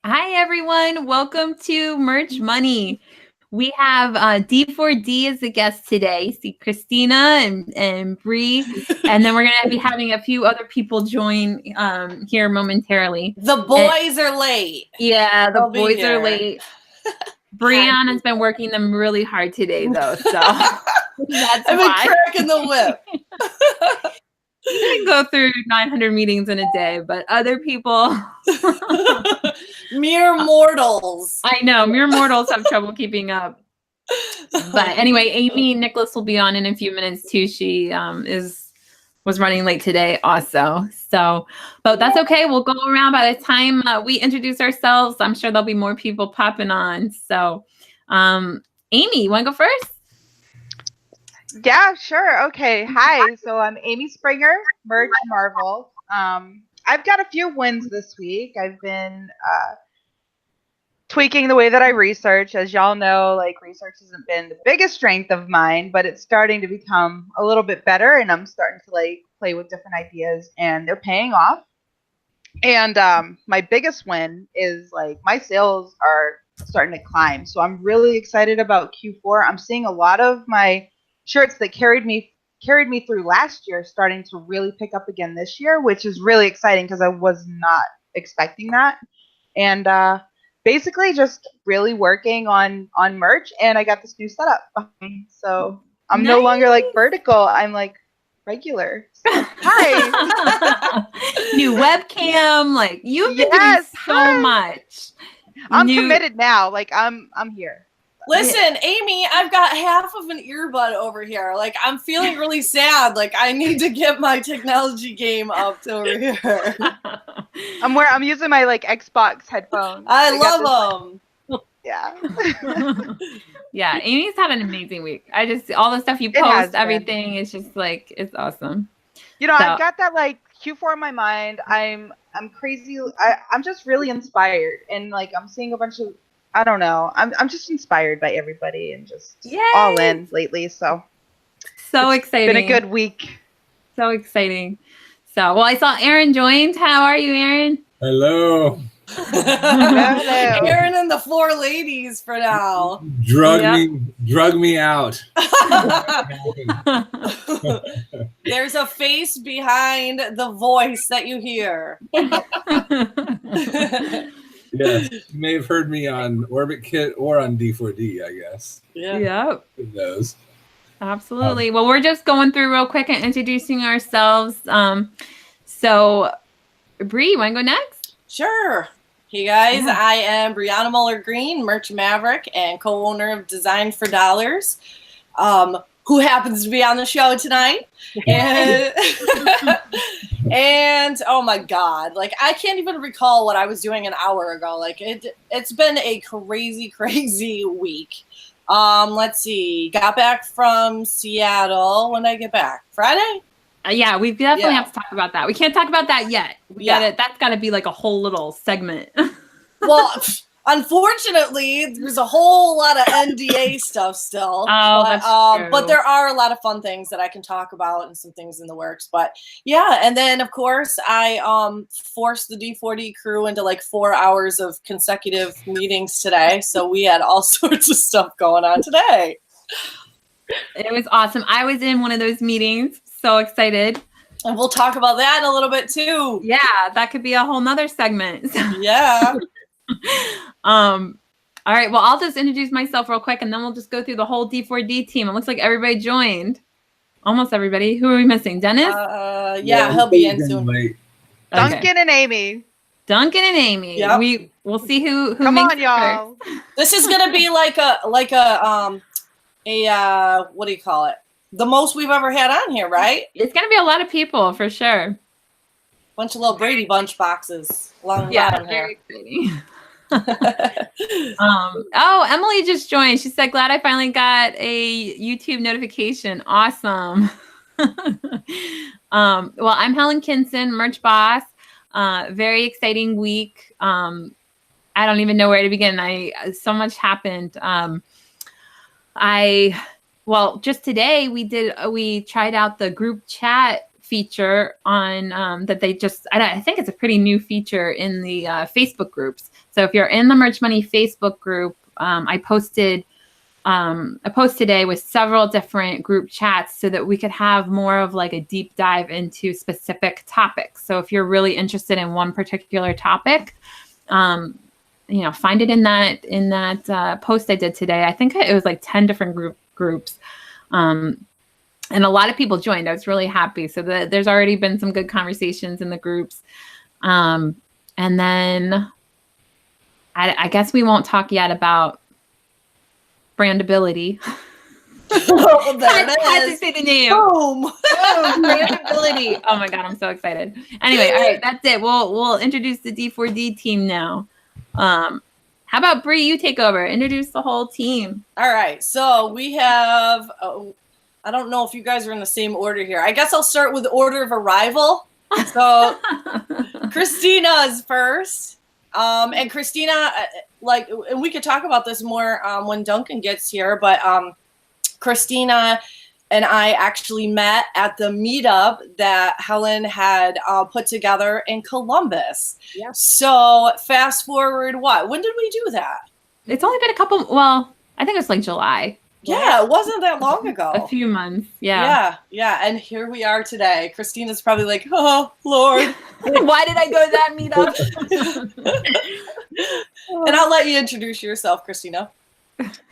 Hi, everyone. Welcome to Merch Money. We have D4D as a guest today. See Christina and Bree. And then we're going to be having a few other people join here momentarily. The boys are late. Yeah, the boys are late. Brianna's been working them really hard today, though. So that's I've been cracking the whip. You can go through 900 meetings in a day, but other people... Mere mortals. I know, mere mortals have trouble keeping up. But anyway, Amy Nicholas will be on in a few minutes too. She was running late today also. So, but that's okay. We'll go around by the time we introduce ourselves. I'm sure there'll be more people popping on. So, Amy, you want to go first? Yeah, sure. Okay. Hi. So I'm Amy Springer, Merch Marvel. I've got a few wins this week. I've been tweaking the way that I research. As y'all know, like research hasn't been the biggest strength of mine, but it's starting to become a little bit better, and I'm starting to like play with different ideas, and they're paying off. And my biggest win is like my sales are starting to climb. So I'm really excited about Q4. I'm seeing a lot of my shirts that carried me through last year starting to really pick up again this year, which is really exciting because I was not expecting that. And basically just really working on merch, and I got this new setup behind me. So I'm no longer like vertical, I'm like regular. So, hi. New webcam, like you've been doing so much. I'm committed now. Like I'm here. Listen, Amy, I've got half of an earbud over here. Like, I'm feeling really sad. Like, I need to get my technology game up over here. I'm using my like Xbox headphones. I love them. Yeah. Yeah, Amy's had an amazing week. All the stuff you post, everything is just like, it's awesome. You know, I've got that like Q4 in my mind. I'm crazy. I'm just really inspired, and like I'm seeing a bunch of, I don't know. I'm just inspired by everybody and just all in lately. So exciting. Been a good week. So exciting. So, well, I saw Aaron joined. How are you, Aaron? Hello. Hello. Aaron and the four ladies for now. Drug me out. There's a face behind the voice that you hear. Yes, you may have heard me on Orbit Kit or on D4D, I guess. Yeah. Yep. Who knows? Absolutely. Well, we're just going through real quick and introducing ourselves. So, Bree, you want to go next? Sure. Hey, guys. Yeah. I am Brianna Muller-Green, Merch Maverick, and co-owner of Design4Dollars. Who happens to be on the show tonight. And oh my God, like I can't even recall what I was doing an hour ago. Like it's been a crazy week. Let's see. Got back from Seattle. When did I get back? Friday? Yeah, we definitely have to talk about that. We can't talk about that yet. That's got to be like a whole little segment. Well, unfortunately, there's a whole lot of NDA stuff still. That's true. But there are a lot of fun things that I can talk about and some things in the works. But yeah, and then of course I forced the D4D crew into like 4 hours of consecutive meetings today. So we had all sorts of stuff going on today. It was awesome. I was in one of those meetings. So excited. And we'll talk about that in a little bit too. Yeah, that could be a whole nother segment. Yeah. All right. Well, I'll just introduce myself real quick, and then we'll just go through the whole D4D team. It looks like everybody joined. Almost everybody. Who are we missing? Dennis? Yeah, he'll be in soon. Okay. Duncan and Amy. Yep. We'll see who Come makes on, y'all. This is gonna be like a what do you call it? The most we've ever had on here, right? It's gonna be a lot of people for sure. Bunch of little Brady Bunch boxes along the bottom here. Exciting. Emily just joined. She said, "Glad I finally got a YouTube notification." Awesome. Well, I'm Helen Kinson, merch boss. Very exciting week. I don't even know where to begin. So much happened. Well, just today we tried out the group chat feature on that they just, I think it's a pretty new feature in the Facebook groups. So if you're in the Merch Money Facebook group, I posted a post today with several different group chats so that we could have more of like a deep dive into specific topics. So if you're really interested in one particular topic, you know, find it in that post I did today. I think it was like 10 different groups. And a lot of people joined. I was really happy. So there's already been some good conversations in the groups. And then I guess we won't talk yet about brandability. Oh, there it I had to is. say the name. Boom. Brandability. Oh my God, I'm so excited. Anyway, all right, that's it. We'll introduce the D4D team now. How about Bree? You take over. Introduce the whole team. All right. So we have, I don't know if you guys are in the same order here. I guess I'll start with order of arrival. So Christina is first. And Christina, and we could talk about this more when Duncan gets here, but Christina and I actually met at the meetup that Helen had put together in Columbus. Yeah. So fast forward, when did we do that? It's only been a couple, well, I think it's like July. Yeah, it wasn't that long ago. A few months. Yeah. Yeah. And here we are today. Christina's probably like, oh, Lord. Why did I go to that meetup? And I'll let you introduce yourself, Christina.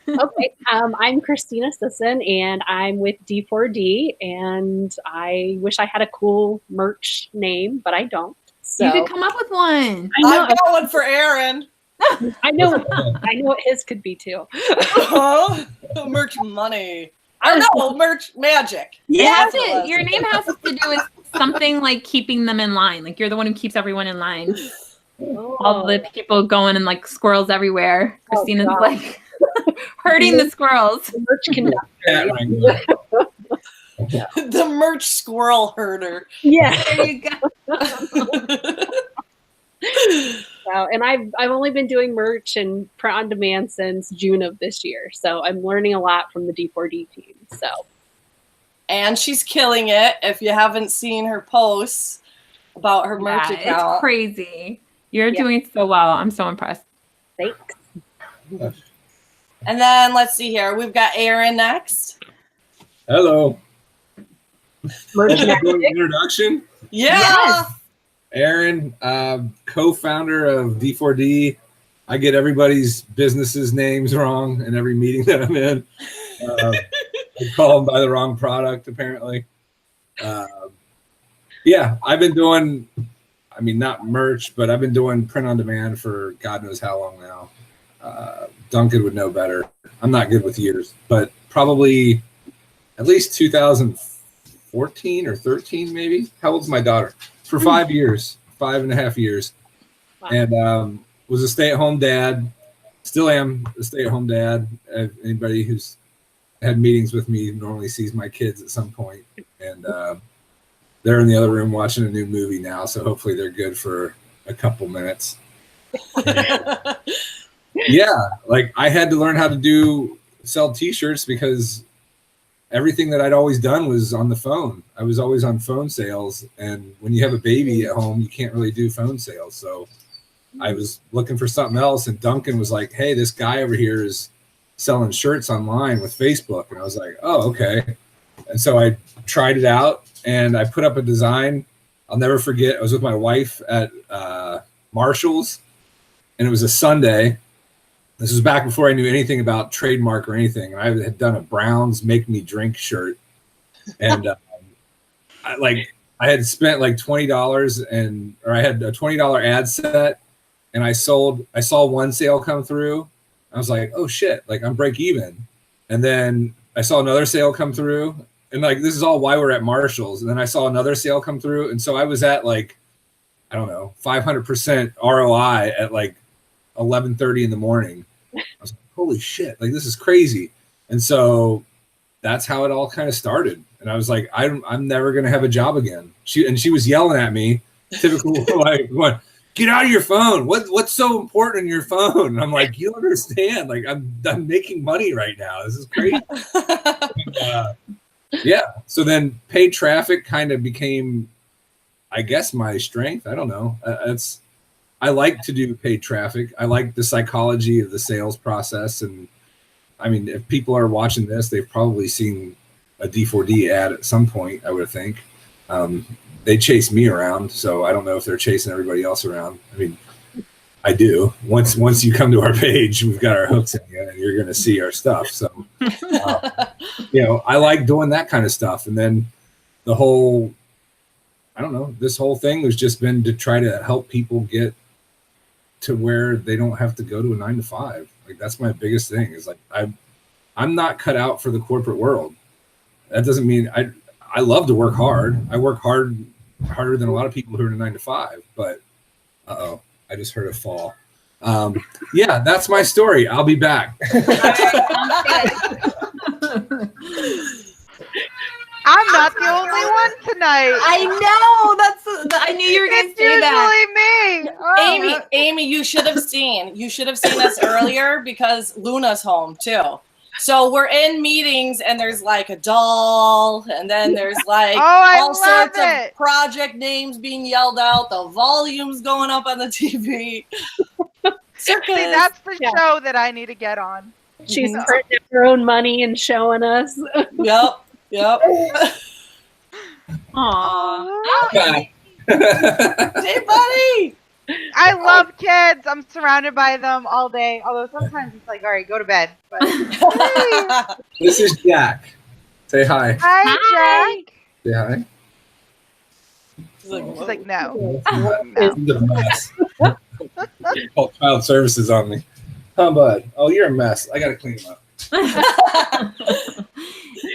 Okay, I'm Christina Sisson, and I'm with D4D, and I wish I had a cool merch name, but I don't. So You could come up with one. I know, I've got one for Aaron. I know what his could be too. Merch money. I don't know, merch magic. Yes, That's what it was. your name has to do with something like keeping them in line. Like you're the one who keeps everyone in line. All the people going and like squirrels everywhere. Christina's God. like hurting the squirrels. The merch conductor. Cat wrangler. The merch squirrel herder. Yeah. There you go. So, and I've only been doing merch and print on demand since June of this year. So I'm learning a lot from the D4D team. So And she's killing it. If you haven't seen her posts about her merch Yeah, account. it's crazy. You're doing so well. I'm so impressed. thanks. And then let's see here. We've got Aaron next. Hello. Merch Doing magic. an introduction. Yeah. Yes. Aaron, co-founder of D4D. I get everybody's businesses names wrong in every meeting that I'm in. I call them by the wrong product, apparently. Yeah, I've been doing, I mean, not merch, but I've been doing print on demand for God knows how long now. Duncan would know better. I'm not good with years, but probably at least 2014 or 13, maybe. How old's my daughter? For 5 years, 5.5 years. Wow. And was a stay-at-home dad. Still am a stay-at-home dad. Anybody who's had meetings with me normally sees my kids at some point. And they're in the other room watching a new movie now, so hopefully they're good for a couple minutes. Yeah, like I had to learn how to sell t-shirts because everything that I'd always done was on the phone. I was always on phone sales, and when you have a baby at home, you can't really do phone sales. So I was looking for something else, and Duncan was like, hey, this guy over here is selling shirts online with Facebook. And I was like, oh, okay. And so I tried it out, and I put up a design. I'll never forget. I was with my wife at Marshall's, and it was a Sunday. This was back before I knew anything about trademark or anything. And I had done a Browns Make Me Drink shirt. And I had spent like $20 or I had a $20 ad set, and I saw one sale come through. I was like, oh shit, like I'm break even. And then I saw another sale come through, and like, this is all why we're at Marshall's. And then I saw another sale come through. And so I was at like, I don't know, 500% ROI at like 11:30 in the morning. I was like, holy shit, like this is crazy. And so that's how it all kind of started. And I was like, I'm never going to have a job again. She was yelling at me, typical, like, what? Get out of your phone. What's so important in your phone? And I'm like, you don't understand. Like I'm making money right now. This is crazy. Yeah. So then paid traffic kind of became, I guess, my strength. I don't know. I like to do paid traffic. I like the psychology of the sales process. And I mean, if people are watching this, they've probably seen a D4D ad at some point, I would think. They chase me around, so I don't know if they're chasing everybody else around. I mean, I do. Once you come to our page, we've got our hooks in you, and you're going to see our stuff. So, I like doing that kind of stuff. And then the whole, I don't know, this whole thing has just been to try to help people get to where they don't have to go to a 9 to 5. Like, that's my biggest thing is like, I'm not cut out for the corporate world. That doesn't mean I love to work hard. I work harder than a lot of people who are in a 9 to 5, but I just heard a fall. Yeah, that's my story. I'll be back. I'm not the only one tonight. I know. I knew you were going to say that. Usually me. Oh. Amy, you should have seen us earlier because Luna's home too. So we're in meetings and there's like a doll and then there's like all sorts of project names being yelled out. The volume's going up on the TV. See, that's the show that I need to get on. She's printing her own money and showing us. Yep. Aww. Okay. Hey, buddy. I love kids. I'm surrounded by them all day. Although sometimes it's like, all right, go to bed. But This is Jack. Say hi. Hi, Jack. Say hi. He's like, He's like, no. He's a mess. Call child services on me. Huh, bud? Oh, you're a mess. I got to clean him up.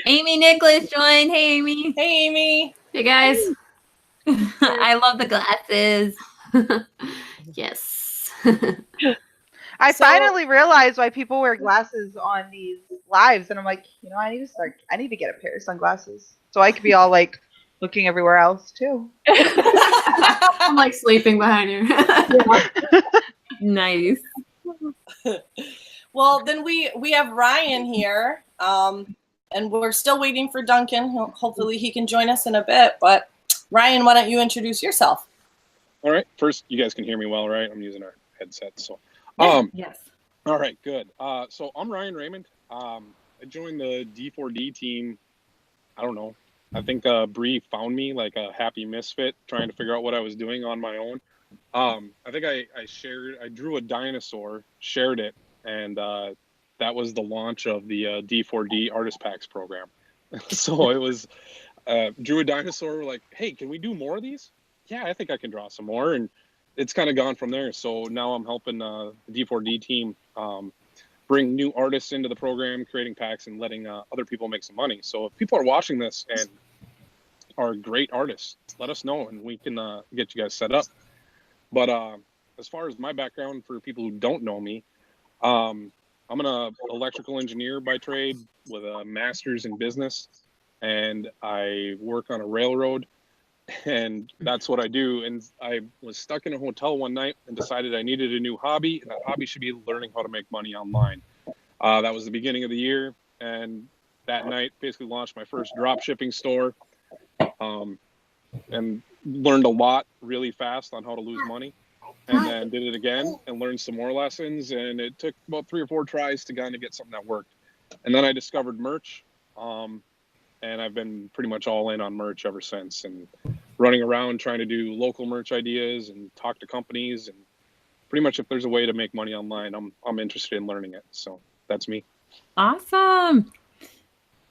Amy Nicholas joined. Hey, Amy. Hey, Amy. Hey, guys. I love the glasses. Yes. I finally realized why people wear glasses on these lives, and I'm like, I need to get a pair of sunglasses so I could be all like looking everywhere else too. I'm like sleeping behind you. Nice. Well, then we have Ryan here, and we're still waiting for Duncan. Hopefully he can join us in a bit. But Ryan, why don't you introduce yourself? All right. First, you guys can hear me well, right? I'm using our headset, so. Yes. All right, good. So I'm Ryan Raymond. I joined the D4D team. I don't know. I think Bree found me like a happy misfit, trying to figure out what I was doing on my own. I think I drew a dinosaur, shared it, and that was the launch of the D4D Artist Packs program. So it was drew a dinosaur. We're like, hey, can we do more of these? Yeah, I think I can draw some more, and it's kind of gone from there. So now I'm helping the D4D team bring new artists into the program, creating packs and letting other people make some money. So if people are watching this and are great artists, let us know and we can get you guys set up. But as far as my background, for people who don't know me, I'm an electrical engineer by trade with a master's in business, and I work on a railroad. And that's what I do. And I was stuck in a hotel one night and decided I needed a new hobby. And that hobby should be learning how to make money online. That was the beginning of the year. And that night basically launched my first drop shipping store, and learned a lot really fast on how to lose money. And then did it again and learned some more lessons. And it took about 3 or 4 tries to kind of get something that worked. And then I discovered merch. And I've been pretty much all in on merch ever since, and running around trying to do local merch ideas and talk to companies, and pretty much if there's a way to make money online, I'm interested in learning it. So that's me. Awesome.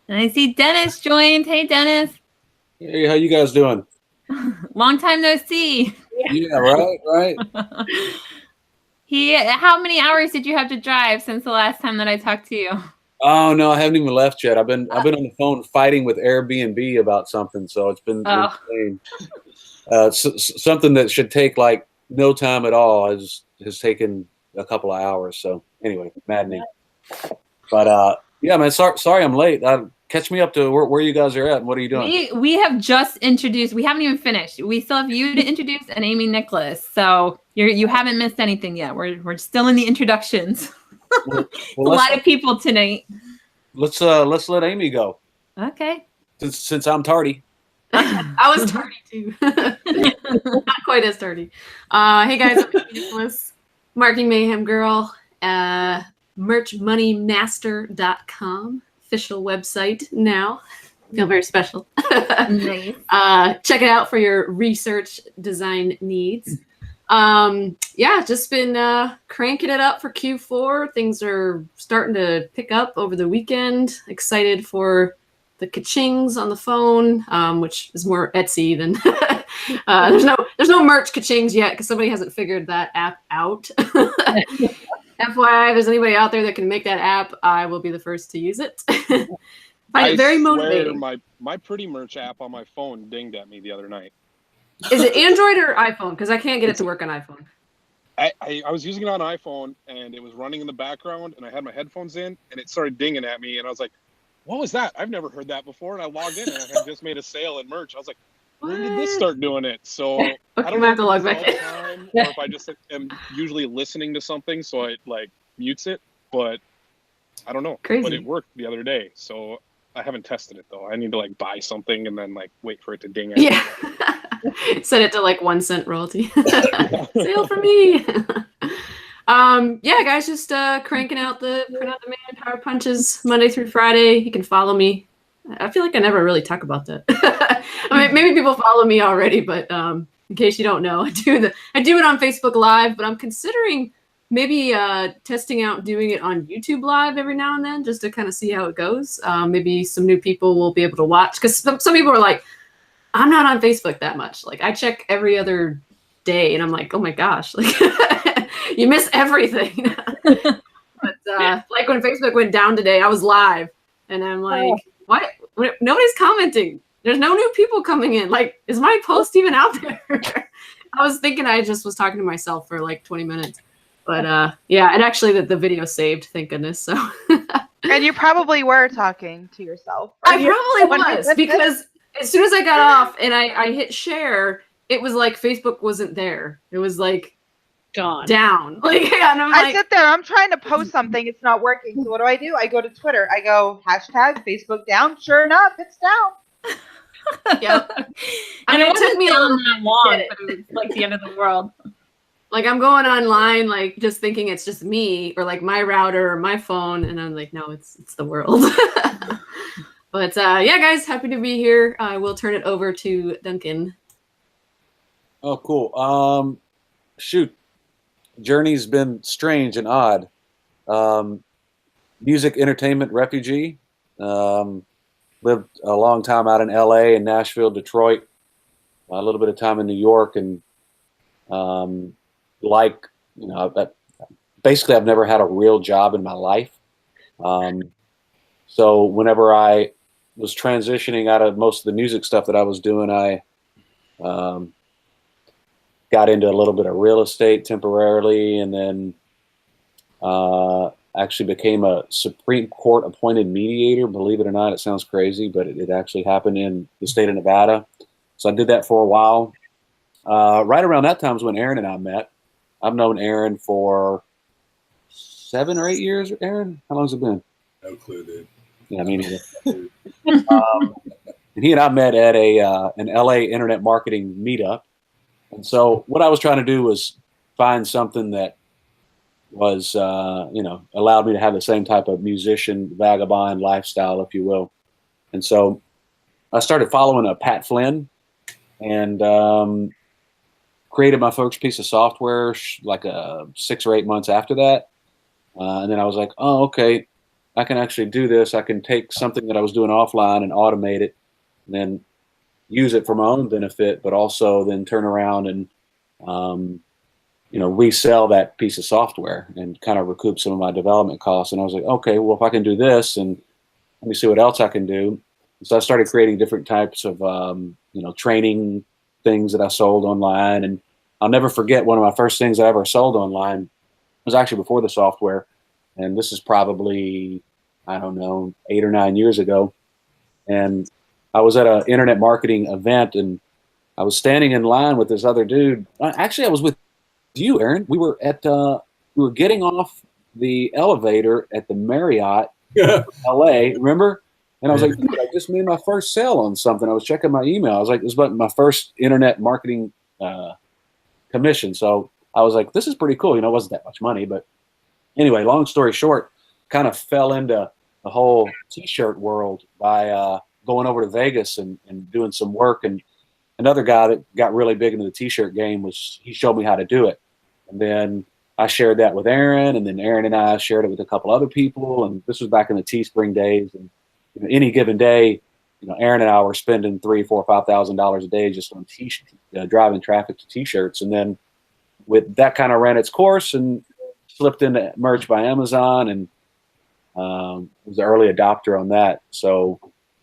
And I see Dennis joined. Hey, Dennis. Hey, how you guys doing? Long time no see. Yeah, right. How many hours did you have to drive since the last time that I talked to you? Oh no, I haven't even left yet. I've been on the phone fighting with Airbnb about something, so it's been insane. Something that should take like no time at all has taken a couple of hours. So anyway, maddening. But yeah, man, sorry I'm late. Catch me up to where you guys are at and what are you doing? We have just introduced. We haven't even finished. We still have you to introduce and Amy Nicholas. So you haven't missed anything yet. We're still in the introductions. Well, a lot of people tonight. Let's let Amy go. Okay. since I'm tardy. I was tardy too. Not quite as tardy. Hey guys, I'm Nicholas, Marketing Mayhem Girl, merchmoneymaster.com, official website now. Feel very special. Nice. Check it out for your research design needs. Yeah, just been cranking it up for Q4. Things are starting to pick up over the weekend. Excited for the ka-chings on the phone, which is more Etsy than there's no merch ka-chings yet because somebody hasn't figured that app out. FYI, if there's anybody out there that can make that app, I will be the first to use it. Find it very motivating. My pretty merch app on my phone dinged at me the other night. Is it Android or iPhone? Because I can't get it to work on iPhone. I was using it on iPhone and it was running in the background and I had my headphones in and it started dinging at me and I was like, what was that? I've never heard that before. And I logged in and I had just made a sale in merch. I was like, when did this start doing it? So Okay, I don't might have to know log if back it's all the time or if I just am usually listening to something, so I like mutes it. But I don't know. Crazy. But it worked the other day, so I haven't tested it though. I need to like buy something and then like wait for it to ding. Yeah. Set it to like 1 cent royalty. Sale for me. Yeah, guys, just cranking out the print out the man power punches Monday through Friday. You can follow me. I feel like I never really talk about that. I mean, maybe people follow me already, but in case you don't know, I do it on Facebook Live, but I'm considering maybe testing out doing it on YouTube Live every now and then, just to kind of see how it goes. Maybe some new people will be able to watch, because some people are like, I'm not on Facebook that much. Like I check every other day, and I'm like, oh my gosh, like you miss everything. But like when Facebook went down today, I was live, and I'm like, what? Nobody's commenting. There's no new people coming in. Like, is my post even out there? I was thinking I just was talking to myself for like 20 minutes. But yeah, and actually the video saved, thank goodness. So And you probably were talking to yourself. I probably was, because as soon as I got off and I hit share, it was like Facebook wasn't there. It was like Gone. down. Like, and I'm I like, sit there, I'm trying to post something, it's not working. So what do? I go to Twitter. I go, #Facebook down. Sure enough, it's down. yep. And it took me a wasn't little that long, get it. but it was like the end of the world. Like I'm going online, like just thinking it's just me or like my router or my phone, and I'm like, no, it's the world. But yeah, guys, happy to be here. I will turn it over to Duncan. Oh, cool. Shoot, journey's been strange and odd. Music entertainment refugee. Lived a long time out in LA and Nashville, Detroit, a little bit of time in New York, and basically I've never had a real job in my life. So whenever I was transitioning out of most of the music stuff that I was doing, I got into a little bit of real estate temporarily, and then actually became a Supreme Court appointed mediator. Believe it or not, it sounds crazy, but it actually happened in the state of Nevada. So I did that for a while. Right around that time is when Aaron and I met. I've known Aaron for 7 or 8 years. Aaron, how long has it been? No clue, dude. Yeah, I mean, and he and I met at an LA internet marketing meetup. And so what I was trying to do was find something that was, allowed me to have the same type of musician vagabond lifestyle, if you will. And so I started following a Pat Flynn and created my first piece of software like 6 or 8 months after that. And then I was like, oh, okay, I can actually do this. I can take something that I was doing offline and automate it, and then use it for my own benefit, but also then turn around and, resell that piece of software and kind of recoup some of my development costs. And I was like, okay, well, if I can do this, and let me see what else I can do. So I started creating different types of, training things that I sold online. And I'll never forget one of my first things I ever sold online was actually before the software. And this is probably, I don't know, 8 or 9 years ago. And I was at an internet marketing event, and I was standing in line with this other dude. Actually, I was with you, Aaron. We were getting off the elevator at the Marriott, LA. Remember? And I was like, dude, I just made my first sale on something. I was checking my email. I was like, this was my first internet marketing commission. So I was like, this is pretty cool. You know, it wasn't that much money. But anyway, long story short, kind of fell into the whole T-shirt world by going over to Vegas and doing some work. And another guy that got really big into the T-shirt game he showed me how to do it. And then I shared that with Aaron, and then Aaron and I shared it with a couple other people. And this was back in the Teespring days. And you know, any given day, you know, Aaron and I were spending $3,000, $4,000, $5,000 a day just on driving traffic to T-shirts. And then with that kind of ran its course and slipped into merch by Amazon, and was the early adopter on that. So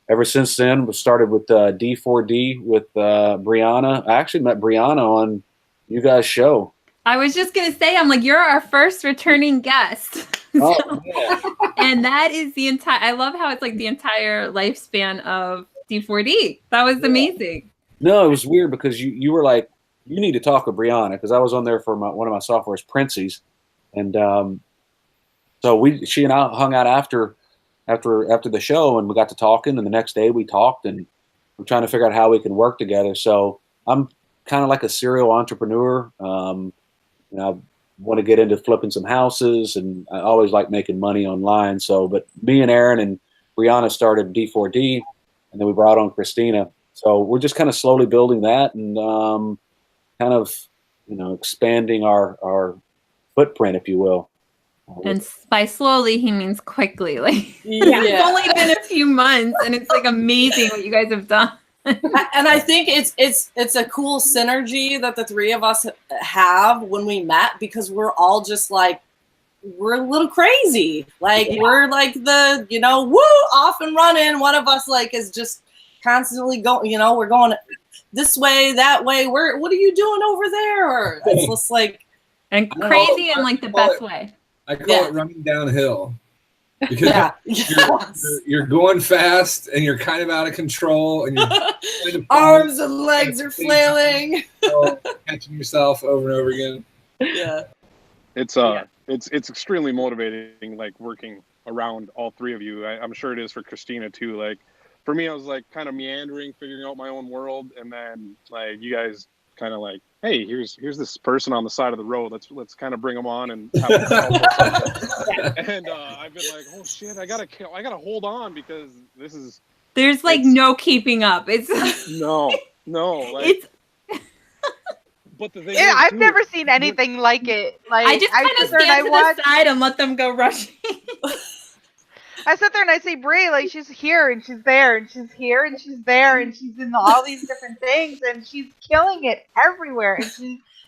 ever since then, we started with D4D with Brianna. I actually met Brianna on you guys' show. I was just going to say, I'm like, you're our first returning guest. Oh, yeah. And that is I love how it's like the entire lifespan of D4D. That was amazing. No, it was weird because you were like, you need to talk with Brianna, because I was on there for one of my softwares, Princey's. And so she and I hung out after the show, and we got to talking, and the next day we talked, and we're trying to figure out how we can work together. So I'm kind of like a serial entrepreneur. You know, I want to get into flipping some houses, and I always like making money online. So, but me and Aaron and Brianna started D4D, and then we brought on Christina. So we're just kind of slowly building that, and kind of, you know, expanding our footprint, if you will. And by slowly, he means quickly. Like, Yeah. it's only been a few months, and it's like amazing what you guys have done. And I think it's a cool synergy that the three of us have when we met, because we're all just like, we're a little crazy. Like, we're like the, you know, woo, off and running. One of us like is just constantly going, you know, we're going this way, that way. What are you doing over there? Or it's just like, and crazy in like the best way. I call it running downhill, because you're going fast and you're kind of out of control, and you're arms and legs are flailing, catching yourself over and over again. Yeah, it's extremely motivating, like working around all three of you. I'm sure it is for Christina too. Like for me, I was like kind of meandering, figuring out my own world, and then like you guys kind of like, hey, here's this person on the side of the road. Let's kind of bring them on and have a And I've been like, oh shit, I gotta hold on, because there's like no keeping up. It's no, like it's. But the thing I've never seen anything like it. Like I just kind of stand to the side and let them go rushing. I sit there and I say, Brie, like, she's here and she's there and she's here and she's there and she's in all these different things and she's killing it everywhere.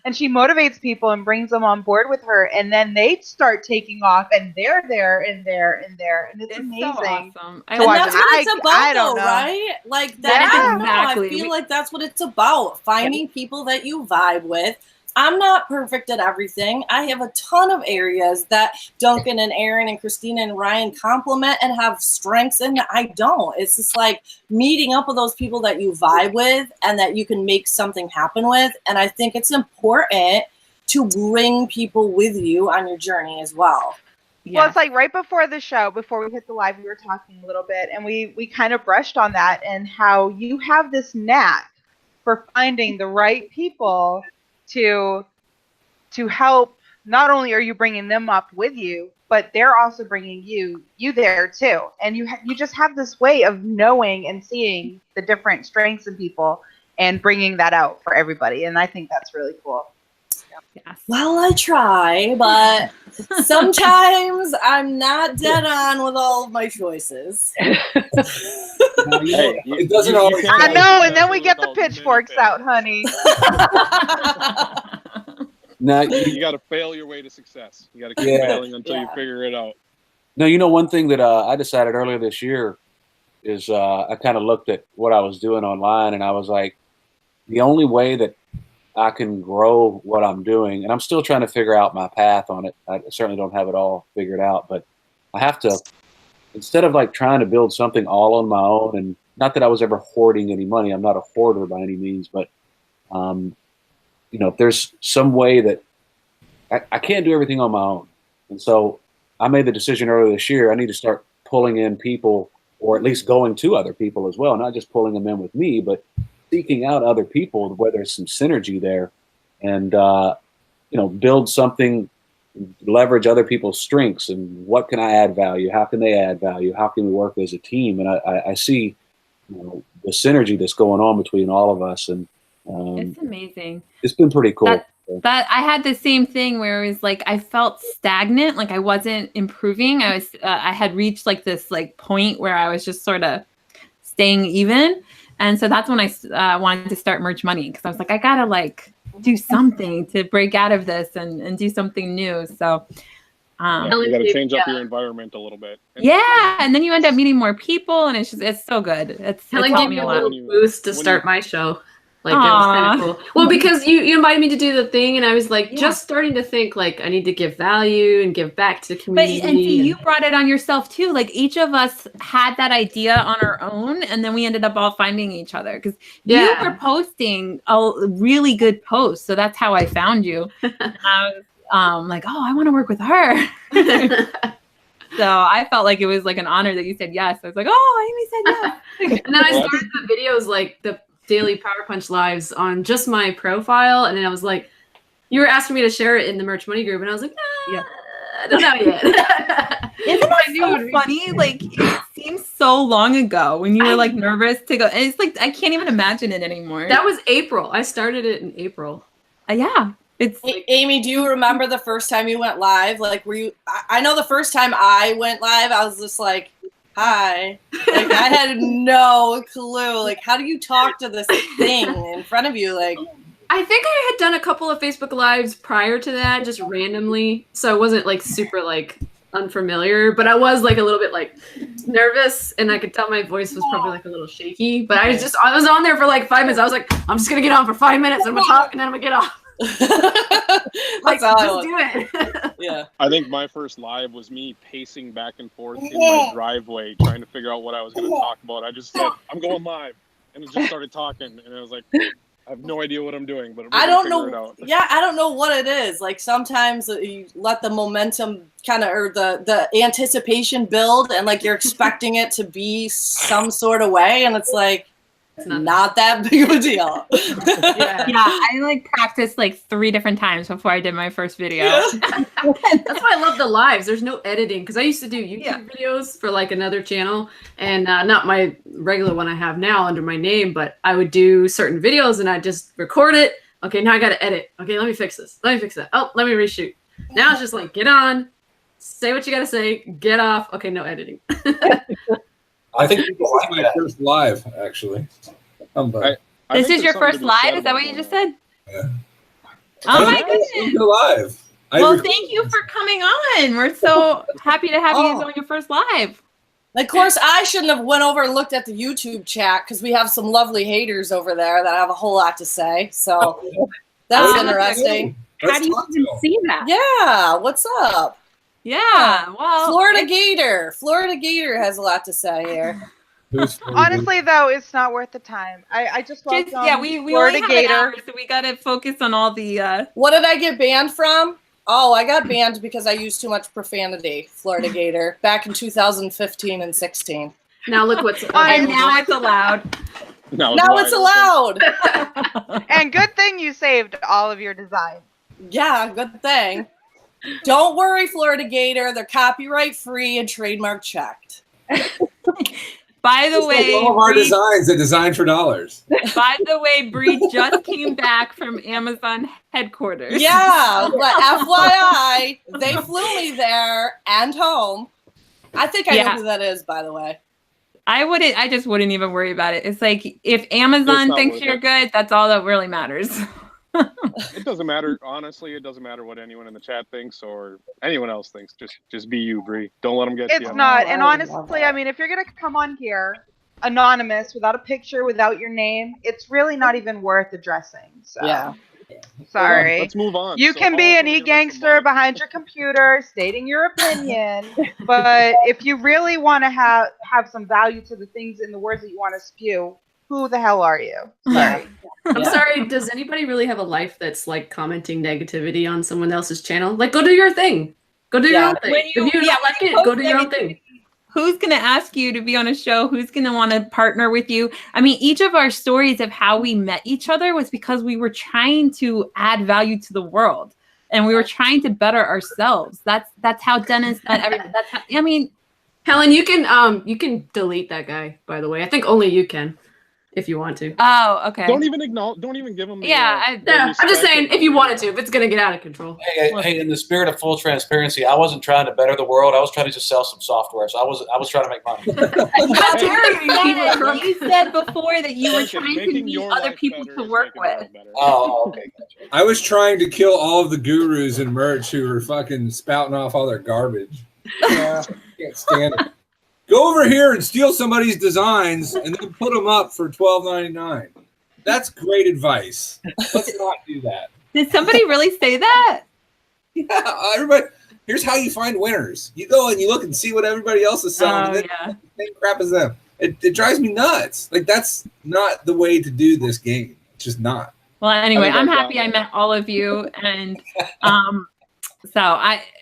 And she motivates people and brings them on board with her, and then they start taking off, and they're there and there and there, and it's amazing. So awesome. And that's what it's about, though, right? Like that is exactly. I feel like that's what it's about: finding people that you vibe with. I'm not perfect at everything. I have a ton of areas that Duncan and Aaron and Christina and Ryan complement and have strengths in that I don't. It's just like meeting up with those people that you vibe with and that you can make something happen with. And I think it's important to bring people with you on your journey as well. Yeah. Well, it's like right before the show, before we hit the live, we were talking a little bit, and we kind of brushed on that and how you have this knack for finding the right people to help. Not only are you bringing them up with you, but they're also bringing you there too. And you just have this way of knowing and seeing the different strengths in people and bringing that out for everybody. And I think that's really cool. Yes. Well, I try, but sometimes I'm not dead on with all of my choices. It doesn't always. I know, and then we get the pitchforks out, honey. Now you got to fail your way to success. You got to keep failing until you figure it out. Now, you know, one thing that I decided earlier this year is I kind of looked at what I was doing online, and I was like, the only way that I can grow what I'm doing, and I'm still trying to figure out my path on it. I certainly don't have it all figured out, but I have to, instead of like trying to build something all on my own, and not that I was ever hoarding any money. I'm not a hoarder by any means, but you know, if there's some way that I can't do everything on my own. And so I made the decision earlier this year, I need to start pulling in people or at least going to other people as well, not just pulling them in with me, but seeking out other people where there's some synergy there, and build something, leverage other people's strengths, and what can I add value? How can they add value? How can we work as a team? And I see the synergy that's going on between all of us, and it's amazing. It's been pretty cool. That I had the same thing where it was like I felt stagnant, like I wasn't improving. I had reached like this like point where I was just sort of staying even, and so that's when I wanted to start Merch Money, because I was like, I gotta like do something to break out of this and do something new. So you got to change up your environment a little bit. And then you end up meeting more people, and it's so good. Helen gave me a little boost to start my show. Like, it was kind of cool. Well, because you invited me to do the thing, and I was like, just starting to think like I need to give value and give back to the community. But you brought it on yourself too. Like each of us had that idea on our own, and then we ended up all finding each other, because you were posting a really good post. So that's how I found you. And I was like, oh, I want to work with her. So I felt like it was like an honor that you said yes. I was like, oh, Amy said yes. And then I started the videos, like the daily Power Punch lives, on just my profile, and then I was like, you were asking me to share it in the Merch Money group, and I was like, I don't know yet. Isn't that so funny? Like, it seems so long ago when you were like nervous to go, and it's like I can't even imagine it anymore. That was April. I started it in April. It's Amy, do you remember the first time you went live? Like, were you? I know the first time I went live, I was just like, hi. Like, I had no clue. Like, how do you talk to this thing in front of you? Like, I think I had done a couple of Facebook Lives prior to that, just randomly. So I wasn't like super like unfamiliar, but I was like a little bit like nervous, and I could tell my voice was probably like a little shaky. But I was on there for like 5 minutes. I was like, I'm just gonna get on for 5 minutes. I'm gonna talk, and then I'm gonna get off. Like, just do it. Yeah. I think my first live was me pacing back and forth in my driveway trying to figure out what I was going to talk about. I just said, I'm going live, and it just started talking, and I was like, I have no idea what I'm doing, but I don't know. Yeah, I don't know what it is. Like, sometimes you let the momentum kind of, or the anticipation build, and like you're expecting it to be some sort of way, and it's like, it's not that big of a deal. I like practiced like 3 different times before I did my first video. That's why I love the lives. There's no editing, because I used to do YouTube videos for like another channel, and not my regular one I have now under my name, but I would do certain videos and I just record it. Okay, now I got to edit. Okay, let me fix this. Let me fix that. Oh, let me reshoot. Now it's just like, get on, say what you got to say, get off. Okay, no editing. I think this is my first live, actually. This is your first live? Is that what you just said? Yeah. Oh my goodness. Live. Well, thank you for coming on. We're so happy to have you on your first live. Of course, I shouldn't have went over and looked at the YouTube chat, because we have some lovely haters over there that have a whole lot to say. So that's interesting. How do you even see that? Yeah, what's up? Yeah, well, Florida Gator has a lot to say here. Honestly, though, it's not worth the time. I just welcome we Florida only have Gator. an hour, so we gotta focus on all the. What did I get banned from? Oh, I got banned because I used too much profanity. Florida Gator back in 2015 and 16. Now look what's and now it's allowed. Now it's allowed. And good thing you saved all of your designs. Yeah, good thing. Don't worry, Florida Gator. They're copyright free and trademark checked. By the way, all of our designs are Design4Dollars. By the way, Bree just came back from Amazon headquarters. Yeah, but FYI, they flew me there and home. I think I know who that is, by the way. I just wouldn't even worry about it. It's like, if Amazon thinks you're good, that's all that really matters. It doesn't matter. Honestly, it doesn't matter what anyone in the chat thinks or anyone else thinks. Just be you, Bree. Don't let them get to you. It's not. And honestly, I mean, if you're going to come on here anonymous, without a picture, without your name, it's really not even worth addressing. So. Yeah. Sorry. Let's move on. You can be an e-gangster behind your computer stating your opinion, but if you really want to have some value to the things and the words that you want to spew, who the hell are you? Sorry. I'm sorry. Does anybody really have a life that's like commenting negativity on someone else's channel? Like, go do your thing. Go do your own thing. If you don't like it, go do your own thing. who's going to ask you to be on a show? Who's going to want to partner with you? I mean, each of our stories of how we met each other was because we were trying to add value to the world, and we were trying to better ourselves. That's how Dennis. That's how, I mean, Helen, you can delete that guy. By the way, I think only you can, if you want to. Oh, okay. Don't even acknowledge. Don't even give them. The, Yeah, No, I'm just saying if you wanted to, if it's gonna get out of control. Hey, in the spirit of full transparency, I wasn't trying to better the world. I was trying to just sell some software. So I was trying to make money. How dare you? You said before that you were Making trying to meet your other life people better to is work making our with. life better. Oh, okay. Gotcha. I was trying to kill all of the gurus in merch who were fucking spouting off all their garbage. Yeah, can't stand it. Go over here and steal somebody's designs and then put them up for $12.99. That's great advice. Let's not do that. Did somebody really say that? Yeah, everybody. Here's how you find winners. You go and you look and see what everybody else is selling. Oh, And then yeah. the same crap as them. It drives me nuts. Like, that's not the way to do this game. It's just not. Well, anyway, I I'm think happy I met all of you, and so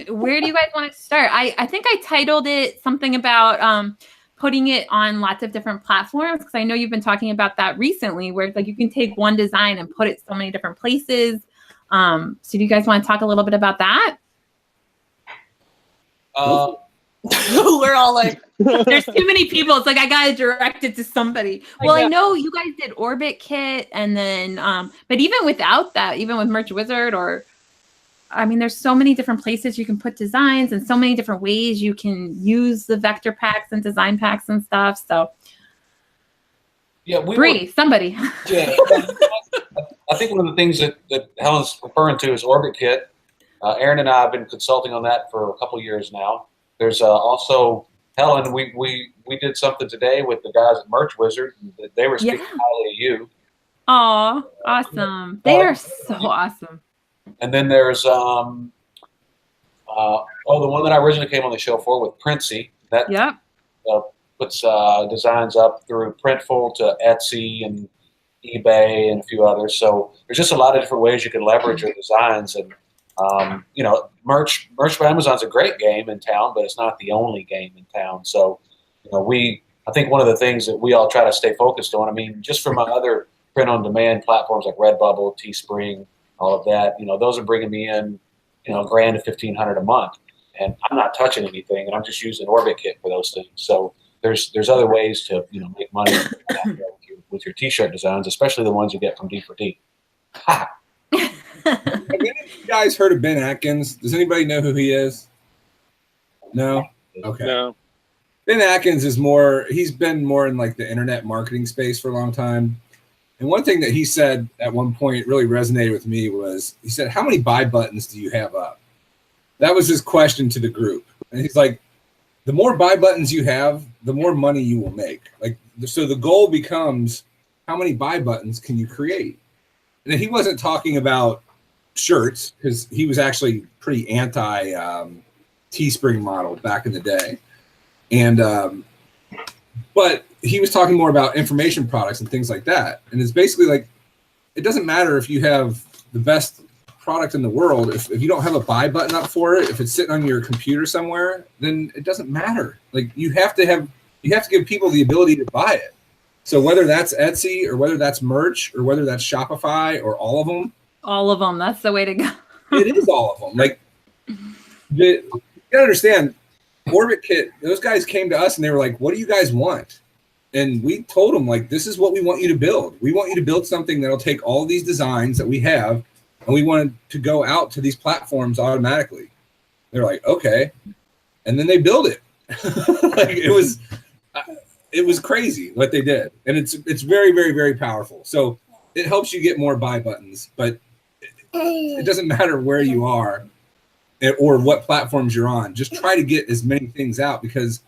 where do you guys want to start? I think I titled it something about putting it on lots of different platforms, because I know you've been talking about that recently, where like you can take one design and put it so many different places. So do you guys want to talk a little bit about that? We're all like, There's too many people. It's like I gotta direct it to somebody. Well, I know you guys did Orbit Kit, and then but even without that, even with Merch Wizard, or I mean, there's so many different places you can put designs, and so many different ways you can use the vector packs and design packs and stuff. So Yeah, somebody. Yeah, I think one of the things that Helen's referring to is Orbit Kit. Aaron and I have been consulting on that for a couple years now. There's also Helen. We did something today with the guys at Merch Wizard. They were speaking highly of you. Aw, awesome! They are so awesome. And then there's the one that I originally came on the show for with Princey. That puts designs up through Printful to Etsy and eBay and a few others. So there's just a lot of different ways you can leverage your designs. And merch by Amazon's a great game in town, but it's not the only game in town. So I think one of the things that we all try to stay focused on, I mean, just from my other print-on-demand platforms like Redbubble, Teespring, all of that, those are bringing me in, $1,000 to $1,500 a month, and I'm not touching anything, and I'm just using Orbit Kit for those things. So there's other ways to make money with your T-shirt designs, especially the ones you get from D4D. Have any of you guys heard of Ben Atkins? Does anybody know who he is? No? Okay. No. Ben Atkins he's been more in like the internet marketing space for a long time. And one thing that he said at one point really resonated with me was, he said, how many buy buttons do you have up? That was his question to the group. And he's like, the more buy buttons you have, the more money you will make. Like, so the goal becomes, how many buy buttons can you create? And he wasn't talking about shirts, because he was actually pretty anti Teespring model back in the day. And but he was talking more about information products and things like that. And it's basically like, it doesn't matter if you have the best product in the world. If you don't have a buy button up for it, if it's sitting on your computer somewhere, then it doesn't matter. Like, you have to give people the ability to buy it. So whether that's Etsy or whether that's merch or whether that's Shopify or all of them. All of them. That's the way to go. It is all of them. Like, you gotta understand, Orbit Kit, those guys came to us and they were like, what do you guys want? And we told them, like, this is what we want you to build. We want you to build something that'll take all these designs that we have, and we wanted to go out to these platforms automatically. They're like, okay. And then they build it. Like, it was crazy what they did. And it's very, very, very powerful. So it helps you get more buy buttons, but it doesn't matter where you are or what platforms you're on. Just try to get as many things out, because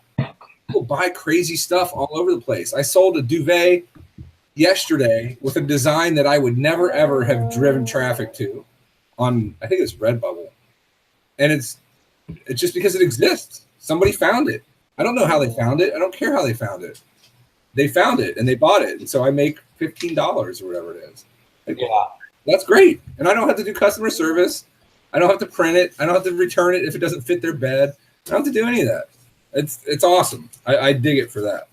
people buy crazy stuff all over the place. I sold a duvet yesterday with a design that I would never, ever have driven traffic to on, I think it's Redbubble. And it's just because it exists. Somebody found it. I don't know how they found it. I don't care how they found it. They found it and they bought it. And so I make $15 or whatever it is. Like, that's great. And I don't have to do customer service. I don't have to print it. I don't have to return it if it doesn't fit their bed. I don't have to do any of that. it's awesome. I dig it for that.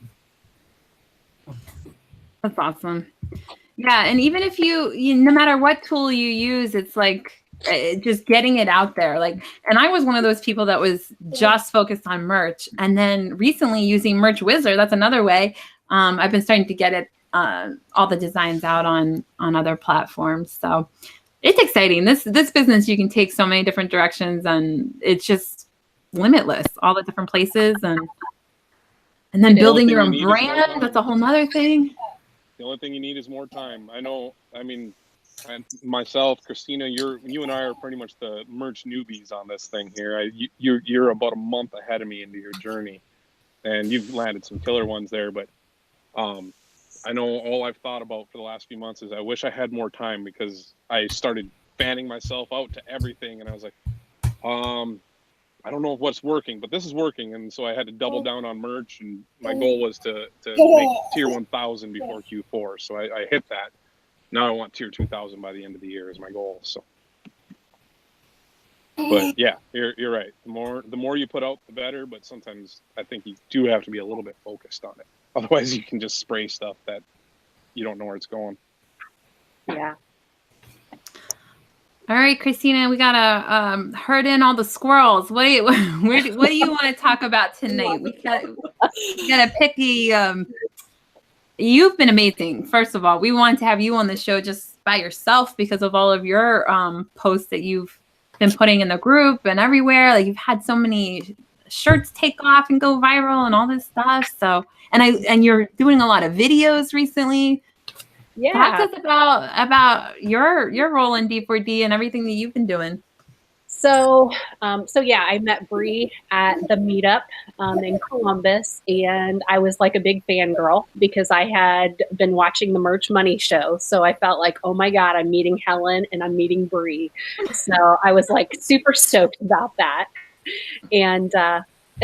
That's awesome. Yeah, and even if you no matter what tool you use, it's like just getting it out there. Like, and I was one of those people that was just focused on merch, and then recently using Merch Wizard. That's another way. I've been starting to get it all the designs out on other platforms. So it's exciting. This business, you can take so many different directions, and it's just limitless. All the different places, and then building your own brand. That's a whole nother thing. The only thing you need is more time. I know. I mean, myself, Christina, you and I are pretty much the merch newbies on this thing here. You're about a month ahead of me into your journey, and you've landed some killer ones there. But I know all I've thought about for the last few months is I wish I had more time, because I started fanning myself out to everything, and I was like, I don't know if what's working, but this is working. And so I had to double down on merch, and my goal was to make tier 1000 before Q4. So I hit that. Now I want tier 2000 by the end of the year is my goal. So, but yeah, you're right. The more you put out, the better. But sometimes I think you do have to be a little bit focused on it. Otherwise you can just spray stuff that you don't know where it's going. Yeah. All right, Christina, we gotta herd in all the squirrels. What do you want to talk about tonight? We gotta pick a. You've been amazing. First of all, we wanted to have you on the show just by yourself because of all of your posts that you've been putting in the group and everywhere. Like, you've had so many shirts take off and go viral and all this stuff. So, and you're doing a lot of videos recently. Yeah. Talk to us about your role in D4D and everything that you've been doing. So yeah, I met Bree at the meetup in Columbus, and I was like a big fangirl because I had been watching the Merch Money show. So I felt like, oh my God, I'm meeting Helen and I'm meeting Bree. So I was like super stoked about that. And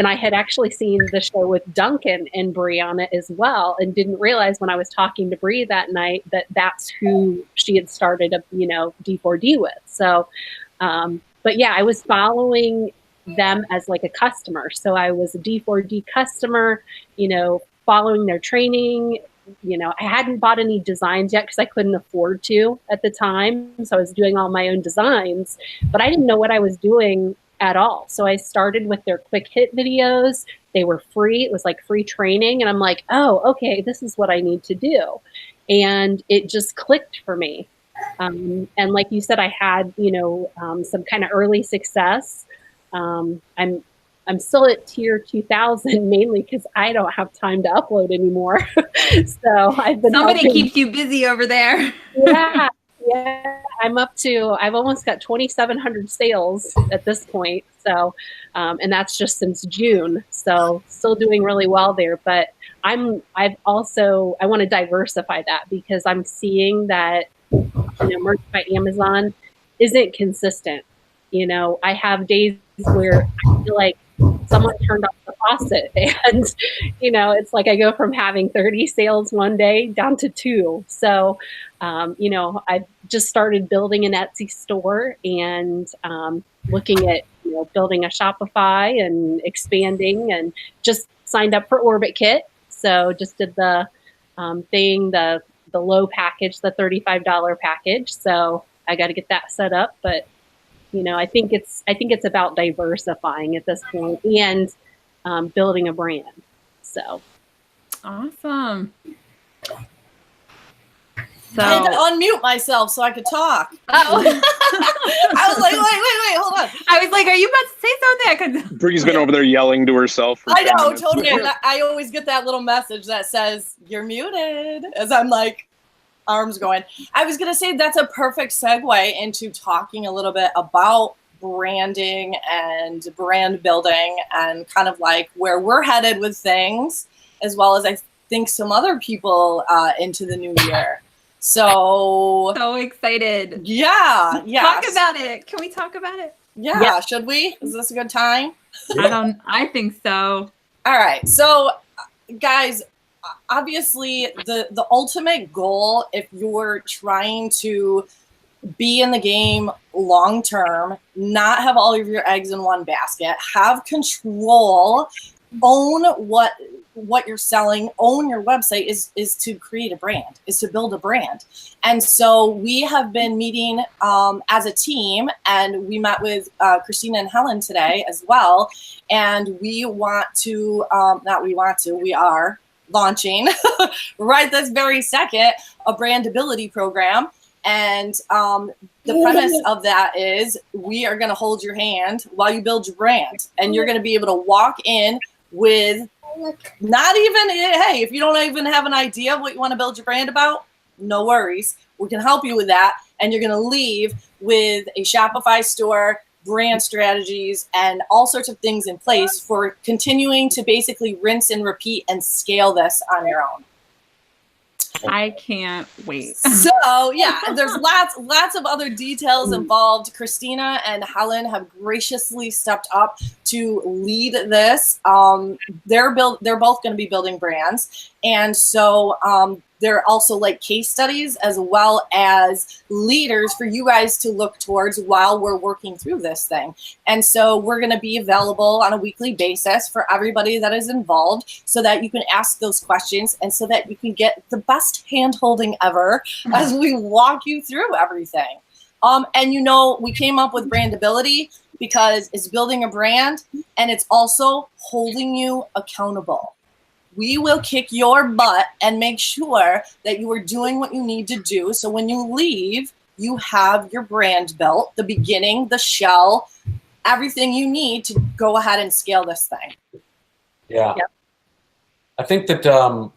I had actually seen the show with Duncan and Bree on it as well, and didn't realize when I was talking to Bree that night that that's who she had started D4D with. So, but yeah, I was following them as like a customer. So I was a D4D customer, following their training. I hadn't bought any designs yet because I couldn't afford to at the time. So I was doing all my own designs, but I didn't know what I was doing at all. So I started with their quick hit videos. They were free. It was like free training. And I'm like, oh, okay, this is what I need to do. And it just clicked for me. And like you said, I had, some kind of early success. I'm still at tier 2000 mainly because I don't have time to upload anymore. So I've been keeps you busy over there. Yeah, I've almost got 2,700 sales at this point. So, and that's just since June. So still doing really well there. But I want to diversify that because I'm seeing that, Merch by Amazon isn't consistent. I have days where I feel like someone turned off the faucet and, it's like I go from having 30 sales one day down to 2. So, I've just started building an Etsy store and looking at, building a Shopify and expanding, and just signed up for Orbit Kit. So just did the thing, the low package, the $35 package. So I got to get that set up. But, I think it's about diversifying at this point and building a brand. So awesome. So, I had to unmute myself so I could talk. Oh. I was like, wait, hold on. I was like, are you about to say something? Bree's been over there yelling to herself. For I know, totally. And I always get that little message that says, you're muted, as I'm like, arms going. I was going to say that's a perfect segue into talking a little bit about branding and brand building and kind of like where we're headed with things, as well as I think some other people into the new year. So excited. Yeah. Talk about it. Can we talk about it? Yeah. Should we? Is this a good time? I think so. All right. So guys, obviously the ultimate goal, if you're trying to be in the game long term, not have all of your eggs in one basket, have control own what you're selling, own your website is to create a brand, is to build a brand. And so we have been meeting as a team, and we met with Christina and Helen today as well. And we are launching right this very second a brandability program. And the premise of that is we are going to hold your hand while you build your brand, and you're going to be able to walk in with not even, hey, if you don't even have an idea of what you want to build your brand about, no worries. We can help you with that. And you're going to leave with a Shopify store, brand strategies, and all sorts of things in place for continuing to basically rinse and repeat and scale this on your own. I can't wait. So yeah, there's lots of other details involved. Christina and Helen have graciously stepped up to lead this. They're both going to be building brands, and so they're also like case studies as well as leaders for you guys to look towards while we're working through this thing. And so we're going to be available on a weekly basis for everybody that is involved, so that you can ask those questions and so that you can get the best hand-holding ever as we walk you through everything. And we came up with brandability because it's building a brand and it's also holding you accountable. We will kick your butt and make sure that you are doing what you need to do. So when you leave, you have your brand built, the beginning, the shell, everything you need to go ahead and scale this thing. Yeah. Yep. I think that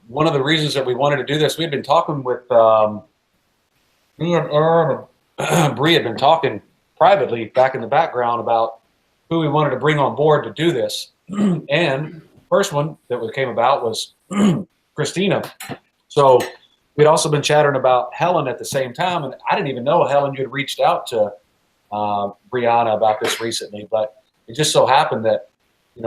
one of the reasons that we wanted to do this, we had been talking with me and Aaron and Bree had been talking privately back in the background about who we wanted to bring on board to do this. And first one that came about was Christina. So we'd also been chattering about Helen at the same time, and I didn't even know, Helen, you had reached out to Brianna about this recently, but it just so happened that,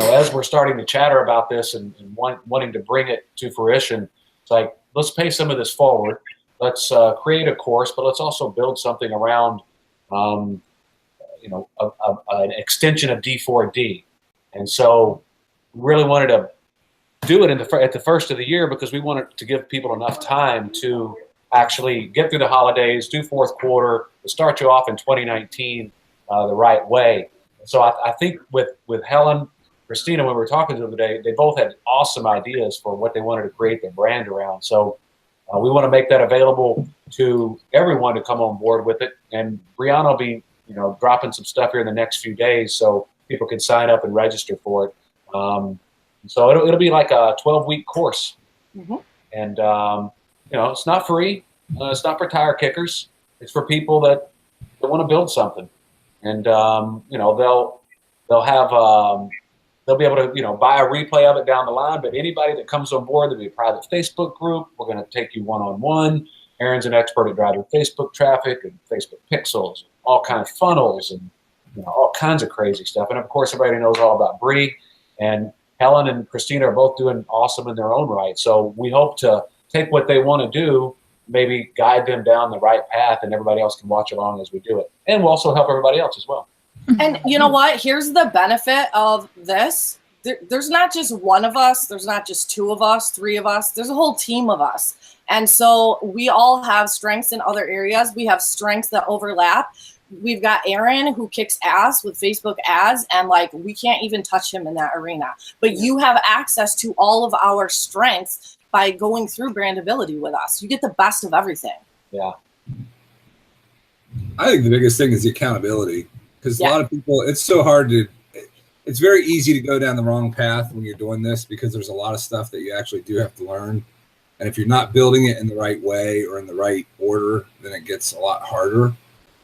as we're starting to chatter about this and wanting to bring it to fruition, it's like, let's pay some of this forward. Let's create a course, but let's also build something around, an extension of D4D. And so really wanted to do it at the first of the year because we wanted to give people enough time to actually get through the holidays, do fourth quarter, to start you off in 2019 the right way. So I think with Helen, Christina, when we were talking to them today, they both had awesome ideas for what they wanted to create their brand around. So we want to make that available to everyone to come on board with it. And Brianna will be, dropping some stuff here in the next few days so people can sign up and register for it. So it'll be like a 12-week course. Mm-hmm. And, it's not free. It's not for tire kickers. It's for people that want to build something. And, they'll be able to, buy a replay of it down the line. But anybody that comes on board, there'll be a private Facebook group. We're going to take you one-on-one. Aaron's an expert at driving Facebook traffic and Facebook pixels, all kinds of funnels and, all kinds of crazy stuff. And, of course, everybody knows all about Bree. And Helen and Christina are both doing awesome in their own right. So we hope to take what they want to do, maybe guide them down the right path, and everybody else can watch along as we do it. And we'll also help everybody else as well. And you know what? Here's the benefit of this. There's not just one of us. There's not just two of us, three of us. There's a whole team of us. And so we all have strengths in other areas. We have strengths that overlap. We've got Aaron who kicks ass with Facebook ads, and we can't even touch him in that arena. But you have access to all of our strengths by going through brandability with us. You get the best of everything. Yeah. I think the biggest thing is the accountability. Because a lot of people, it's so hard it's very easy to go down the wrong path when you're doing this because there's a lot of stuff that you actually do have to learn. And if you're not building it in the right way or in the right order, then it gets a lot harder.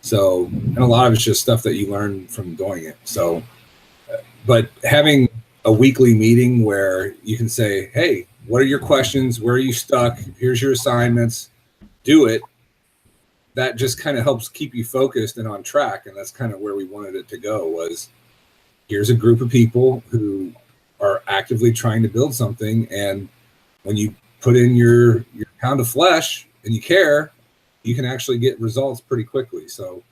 So, and a lot of it's just stuff that you learn from doing it. So, but having a weekly meeting where you can say, hey, what are your questions? Where are you stuck? Here's your assignments. Do it. That just kind of helps keep you focused and on track. And that's kind of where we wanted it to go was here's a group of people who are actively trying to build something. And when you put in your pound of flesh and you care, you can actually get results pretty quickly. So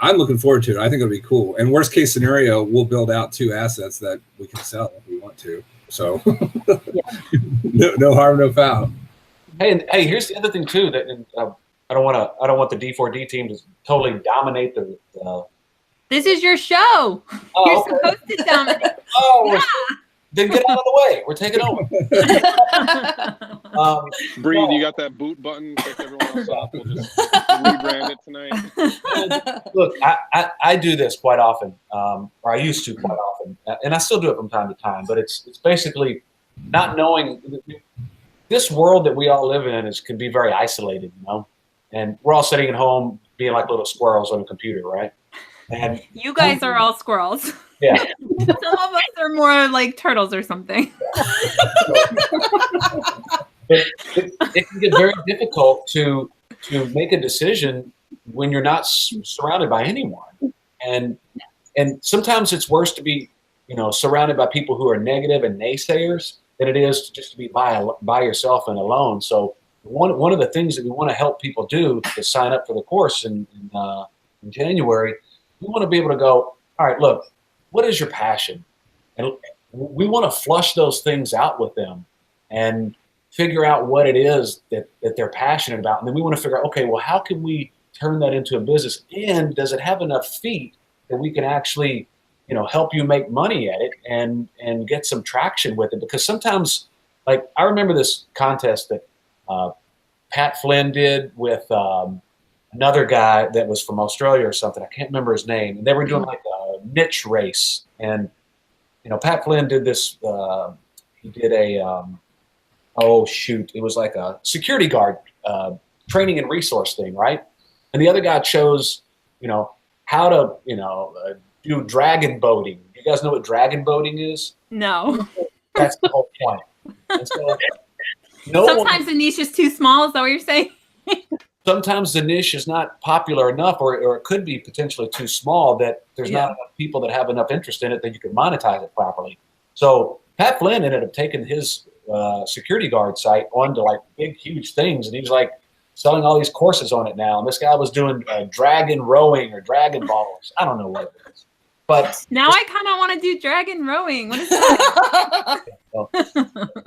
I'm looking forward to it. I think it'll be cool. And worst case scenario, we'll build out 2 assets that we can sell if we want to. So no harm, no foul. Hey, and hey, here's the other thing too that I don't want the D4D team to totally dominate the. This is your show. You're supposed to dominate. Yeah. Then get out of the way. We're taking over. Breathe, you got that boot button. Kick everyone else off. We'll just rebrand it tonight. Look, I do this quite often, or I used to quite often, and I still do it from time to time. But it's basically not knowing this world that we all live in can be very isolated, and we're all sitting at home being like little squirrels on a computer, right? And you guys are all squirrels. Yeah. Some of us are more like turtles or something. It can get very difficult to make a decision when you're not surrounded by anyone, and sometimes it's worse to be surrounded by people who are negative and naysayers than it is just to be by yourself and alone. So one of the things that we want to help people do to sign up for the course in January, we want to be able to go, all right, look, what is your passion? And we want to flush those things out with them and figure out what it is that they're passionate about. And then we want to figure out, okay, well, how can we turn that into a business? And does it have enough feet that we can actually, help you make money at it and get some traction with it? Because sometimes, like, I remember this contest that Pat Flynn did with another guy that was from Australia or something. I can't remember his name. And they were doing like a niche race. And, Pat Flynn did this, he did a, it was like a security guard training and resource thing, right? And the other guy chose, how to, do dragon boating. You guys know what dragon boating is? No. That's the whole point. And so, sometimes the niche is too small. Is that what you're saying? Sometimes the niche is not popular enough, or it could be potentially too small that there's not enough people that have enough interest in it that you can monetize it properly. So Pat Flynn ended up taking his security guard site onto like big, huge things, and he was like selling all these courses on it now. And this guy was doing dragon rowing or dragon balls. I don't know what it is. But now I kind of want to do dragon rowing. What is that?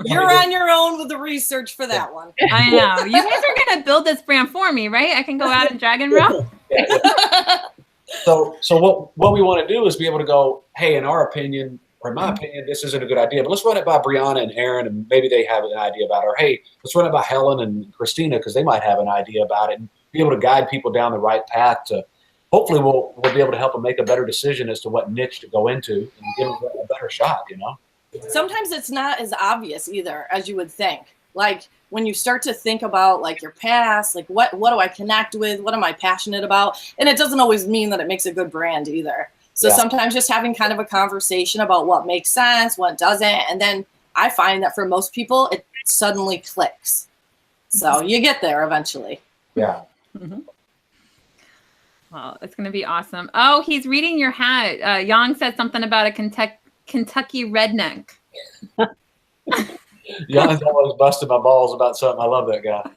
You're on your own with the research for that one. I know. You guys are going to build this brand for me, right? I can go out and dragon row. So what we want to do is be able to go, hey, in our opinion, or in my opinion, this isn't a good idea, but let's run it by Brianna and Aaron, and maybe they have an idea about it. Or, hey, let's run it by Helen and Christina because they might have an idea about it, and be able to guide people down the right path to hopefully we'll be able to help them make a better decision as to what niche to go into and give them a better shot, Sometimes it's not as obvious either as you would think. Like when you start to think about like your past, like what do I connect with? What am I passionate about? And it doesn't always mean that it makes a good brand either. So sometimes just having kind of a conversation about what makes sense, what doesn't. And then I find that for most people, it suddenly clicks. So you get there eventually. Yeah. Mm-hmm. Well, it's going to be awesome. Oh, he's reading your hat. Yang said something about a Kentucky redneck. Yang's always busting my balls about something. I love that guy.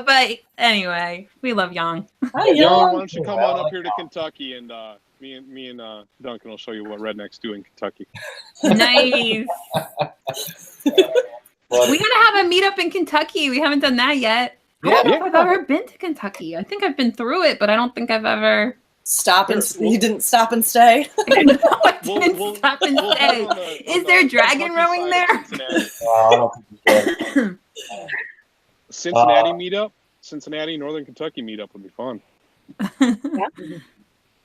But anyway, we love Yang. Hi, Yang, why Yang. don't you come on up here to Kentucky and me and Duncan will show you what rednecks do in Kentucky. Nice. We gotta have a meetup in Kentucky. We haven't done that yet. I don't know if I've ever been to Kentucky. I think I've been through it, but I don't think I've ever You didn't stop and stay? No, I didn't stop and stay. Is there dragon rowing there? I don't think he's Cincinnati meetup? Cincinnati, Northern Kentucky meetup would be fun.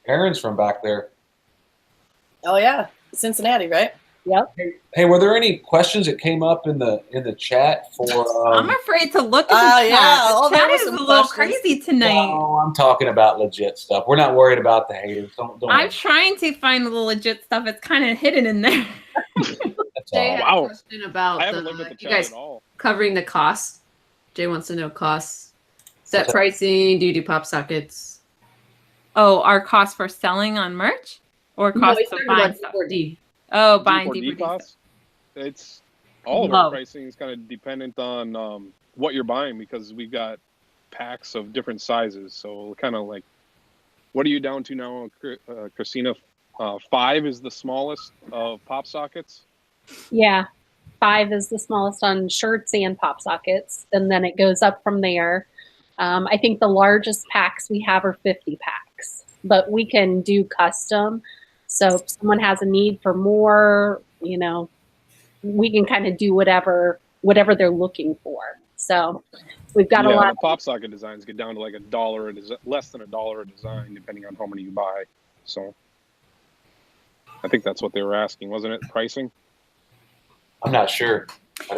Aaron's from back there. Oh yeah, Cincinnati, right? Yep. Hey, were there any questions that came up in the chat for? I'm afraid to look at the chat. Yeah. The chat is a little crazy tonight. No, I'm talking about legit stuff. We're not worried about the haters. Don't I'm trying to find the legit stuff. It's kind of hidden in there. Jay had Wow. a question about I haven't looked at the you chat guys at all. covering the costs. Jay wants to know costs. Set pricing, do you do pop sockets? Oh, our cost for selling on merch or cost he's of talking buying about stuff? D4D. Oh, buying D4D DVD costs? It's all of Low. our pricing is kind of dependent on what you're buying because we've got packs of different sizes. So kind of like What are you down to now, Christina? 5 is the smallest of pop sockets? Yeah. 5 is the smallest on shirts and pop sockets, and then it goes up from there. I think the largest packs we have are 50 packs, but we can do custom. So if someone has a need for more, you know, we can kind of do whatever they're looking for. So we've got a lot. The pop socket designs get down to like $1, less than $1 a design, depending on how many you buy. So I think that's what they were asking, wasn't it? Pricing? I'm not sure.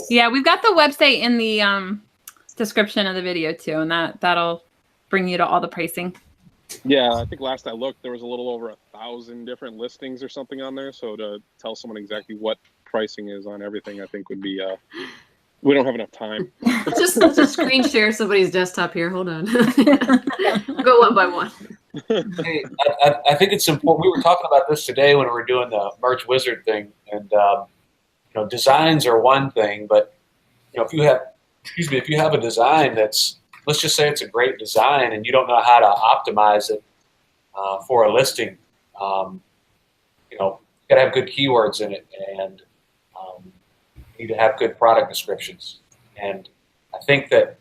Yeah, we've got the website in the description of the video too, and that'll bring you to all the pricing. Yeah, I think last I looked, there was a little over 1,000 different listings or something on there. So to tell someone exactly what pricing is on everything, I think would be we don't have enough time. Let's just screen share somebody's desktop here. Hold on. We'll go one by one. Hey, I think it's important. We were talking about this today when we were doing the Merch Wizard thing, and you know, designs are one thing, but you know, if you have a design that's, let's just say it's a great design, and you don't know how to optimize it for a listing, you know, you got to have good keywords in it, and you need to have good product descriptions. And I think that,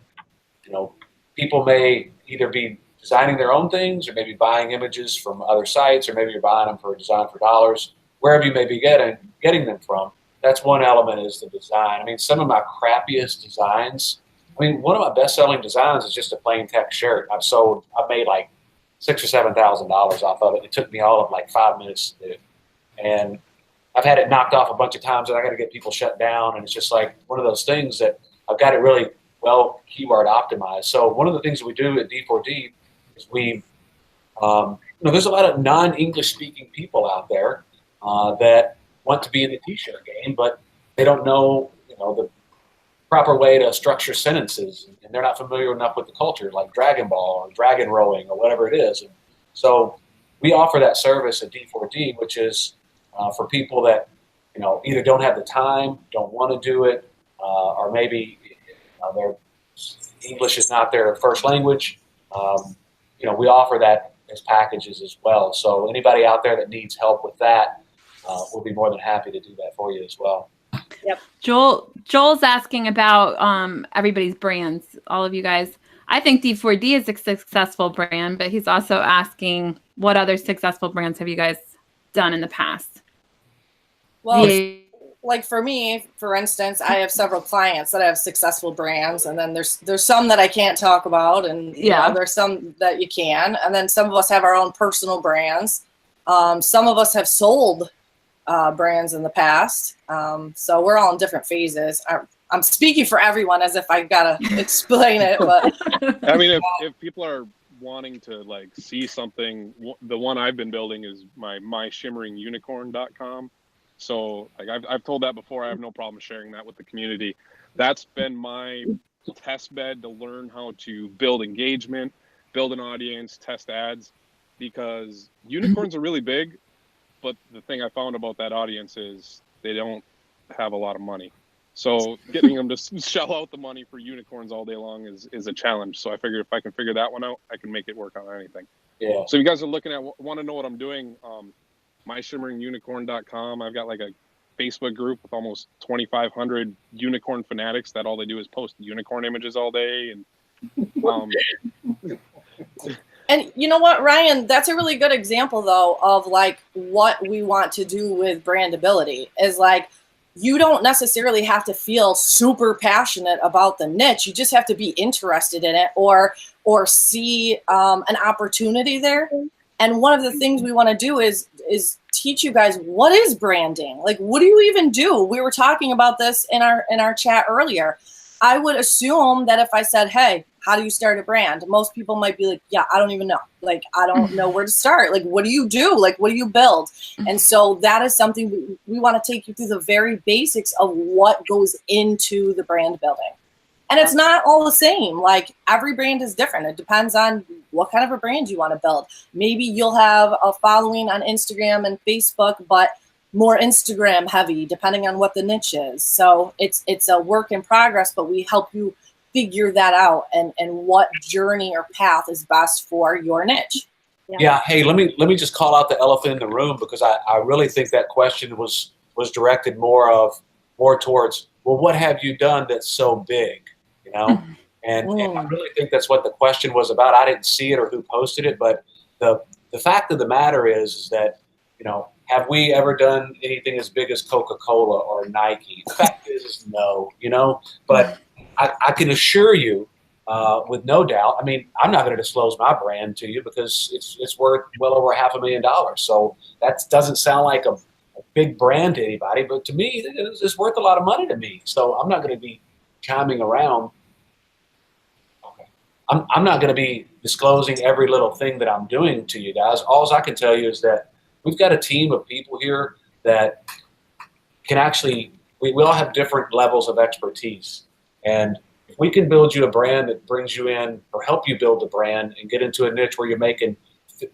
you know, people may either be designing their own things, or maybe buying images from other sites, or maybe you're buying them for Design4Dollars, wherever you may be getting them from. That's one element, is the design. I mean, some of my crappiest designs, I mean, one of my best-selling designs is just a plain text shirt. I've made like $6,000 or $7,000 off of it. It took me all of like 5 minutes to do it. And I've had it knocked off a bunch of times, and I got to get people shut down. And it's just like one of those things that I've got it really well keyword optimized. So one of the things that we do at D4D is you know, there's a lot of non-English speaking people out there that want to be in the t-shirt game, but they don't know, you know, the proper way to structure sentences, and they're not familiar enough with the culture, like Dragon Ball or dragon rowing or whatever it is. And so we offer that service at D4D, which is for people that, you know, either don't have the time, don't want to do it, or maybe their English is not their first language. You know, we offer that as packages as well. So anybody out there that needs help with that, we'll be more than happy to do that for you as well. Yep. Joel's asking about everybody's brands, all of you guys. I think D4D is a successful brand, but he's also asking what other successful brands have you guys done in the past? Well, like for me, for instance, I have several clients that have successful brands, and then there's some that I can't talk about, and you know, there's some that you can, and then some of us have our own personal brands. Some of us have sold brands in the past, so we're all in different phases. I'm speaking for everyone as if I gotta explain it, but I mean, if people are wanting to like see something, the one I've been building is my shimmeringunicorn.com. So like I've told that before. I have no problem sharing that with the community. That's been my test bed to learn how to build engagement, build an audience, test ads, because unicorns are really big. But the thing I found about that audience is they don't have a lot of money. So getting them to shell out the money for unicorns all day long is a challenge. So I figured if I can figure that one out, I can make it work on anything. Yeah. So if you guys are looking at, want to know what I'm doing, myshimmeringunicorn.com. I've got like a Facebook group with almost 2,500 unicorn fanatics that all they do is post unicorn images all day. And and you know what, Ryan, that's a really good example though of like what we want to do with brandability is like, you don't necessarily have to feel super passionate about the niche. You just have to be interested in it or see an opportunity there. And one of the things we want to do is teach you guys what is branding. Like, what do you even do? We were talking about this in our chat earlier. I would assume that if I said, hey, how do you start a brand? Most people might be like, yeah, I don't even know. Like, I don't know where to start. Like, what do you do? Like, what do you build? And so that is something we want to take you through the very basics of what goes into the brand building. And it's not all the same. Like, every brand is different. It depends on what kind of a brand you want to build. Maybe you'll have a following on Instagram and Facebook, but more Instagram heavy, depending on what the niche is. So it's a work in progress, but we help you figure that out and what journey or path is best for your niche. Yeah. Hey, let me just call out the elephant in the room, because I really think that question was directed more towards, well, what have you done that's so big, you know? And I really think that's what the question was about. I didn't see it or who posted it, but the fact of the matter is that, you know, have we ever done anything as big as Coca-Cola or Nike? The fact is no, you know, but I can assure you, with no doubt, I mean, I'm not going to disclose my brand to you because it's worth well over $500,000. So that doesn't sound like a big brand to anybody, but to me, it's worth a lot of money to me. So I'm not going to be chiming around. Okay. I'm not going to be disclosing every little thing that I'm doing to you guys. All I can tell you is that we've got a team of people here that can actually, we all have different levels of expertise. And if we can build you a brand that brings you in, or help you build a brand and get into a niche where you're making,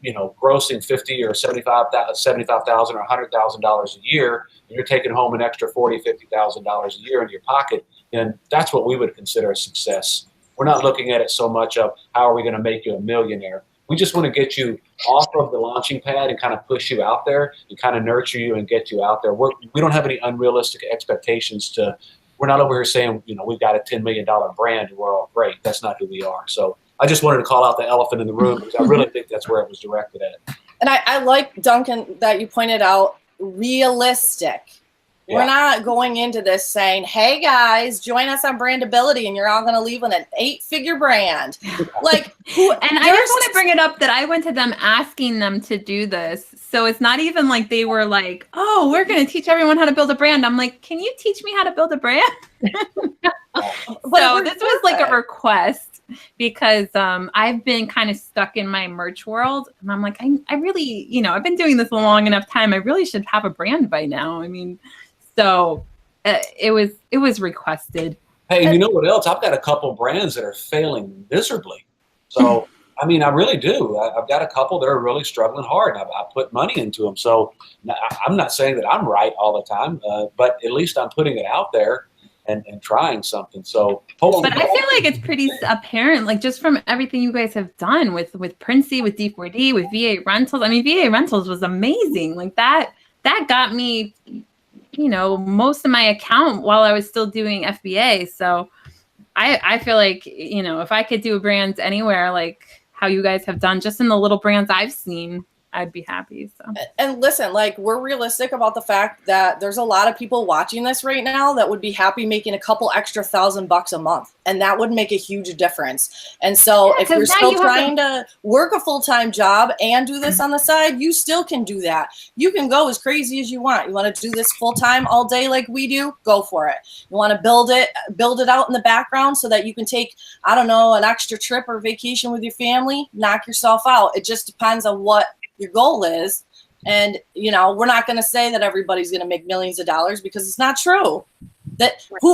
you know, grossing $50,000 or $75,000 or $100,000 a year, and you're taking home an extra $40,000, $50,000 a year in your pocket, then that's what we would consider a success. We're not looking at it so much of how are we going to make you a millionaire. We just want to get you off of the launching pad and kind of push you out there and kind of nurture you and get you out there. We don't have any unrealistic expectations we're not over here saying, you know, we've got a $10 million brand and we're all great. That's not who we are. So I just wanted to call out the elephant in the room because I really think that's where it was directed at. And I like, Duncan, that you pointed out realistic. Yeah. We're not going into this saying, hey guys, join us on Brandability and you're all going to leave with an 8-figure brand. Like, and I just want to bring it up that I went to them asking them to do this. So it's not even like they were like, oh, we're going to teach everyone how to build a brand. I'm like, can you teach me how to build a brand? So this was like a request because I've been kind of stuck in my merch world. And I'm like, I really, you know, I've been doing this a long enough time. I really should have a brand by now. I mean, so it was requested. Hey, and you know what else? I've got a couple brands that are failing miserably. So, I mean, I really do. I've got a couple that are really struggling hard. I put money into them. So I'm not saying that I'm right all the time, but at least I'm putting it out there and trying something. So, but I feel like it's pretty apparent, like just from everything you guys have done with Princey, with D4D, with VA Rentals. I mean, VA Rentals was amazing. Like that got me, you know, most of my account while I was still doing FBA. So I feel like, you know, if I could do brands anywhere, like how you guys have done just in the little brands I've seen, I'd be happy. So. And listen, like we're realistic about the fact that there's a lot of people watching this right now that would be happy making a couple extra $1,000 a month. And that would make a huge difference. And so if you're still trying to work a full-time job and do this on the side, you still can do that. You can go as crazy as you want. You want to do this full-time all day like we do, go for it. You want to build it out in the background so that you can take, I don't know, an extra trip or vacation with your family, knock yourself out. It just depends on what your goal is. And, you know, we're not going to say that everybody's going to make millions of dollars because it's not true.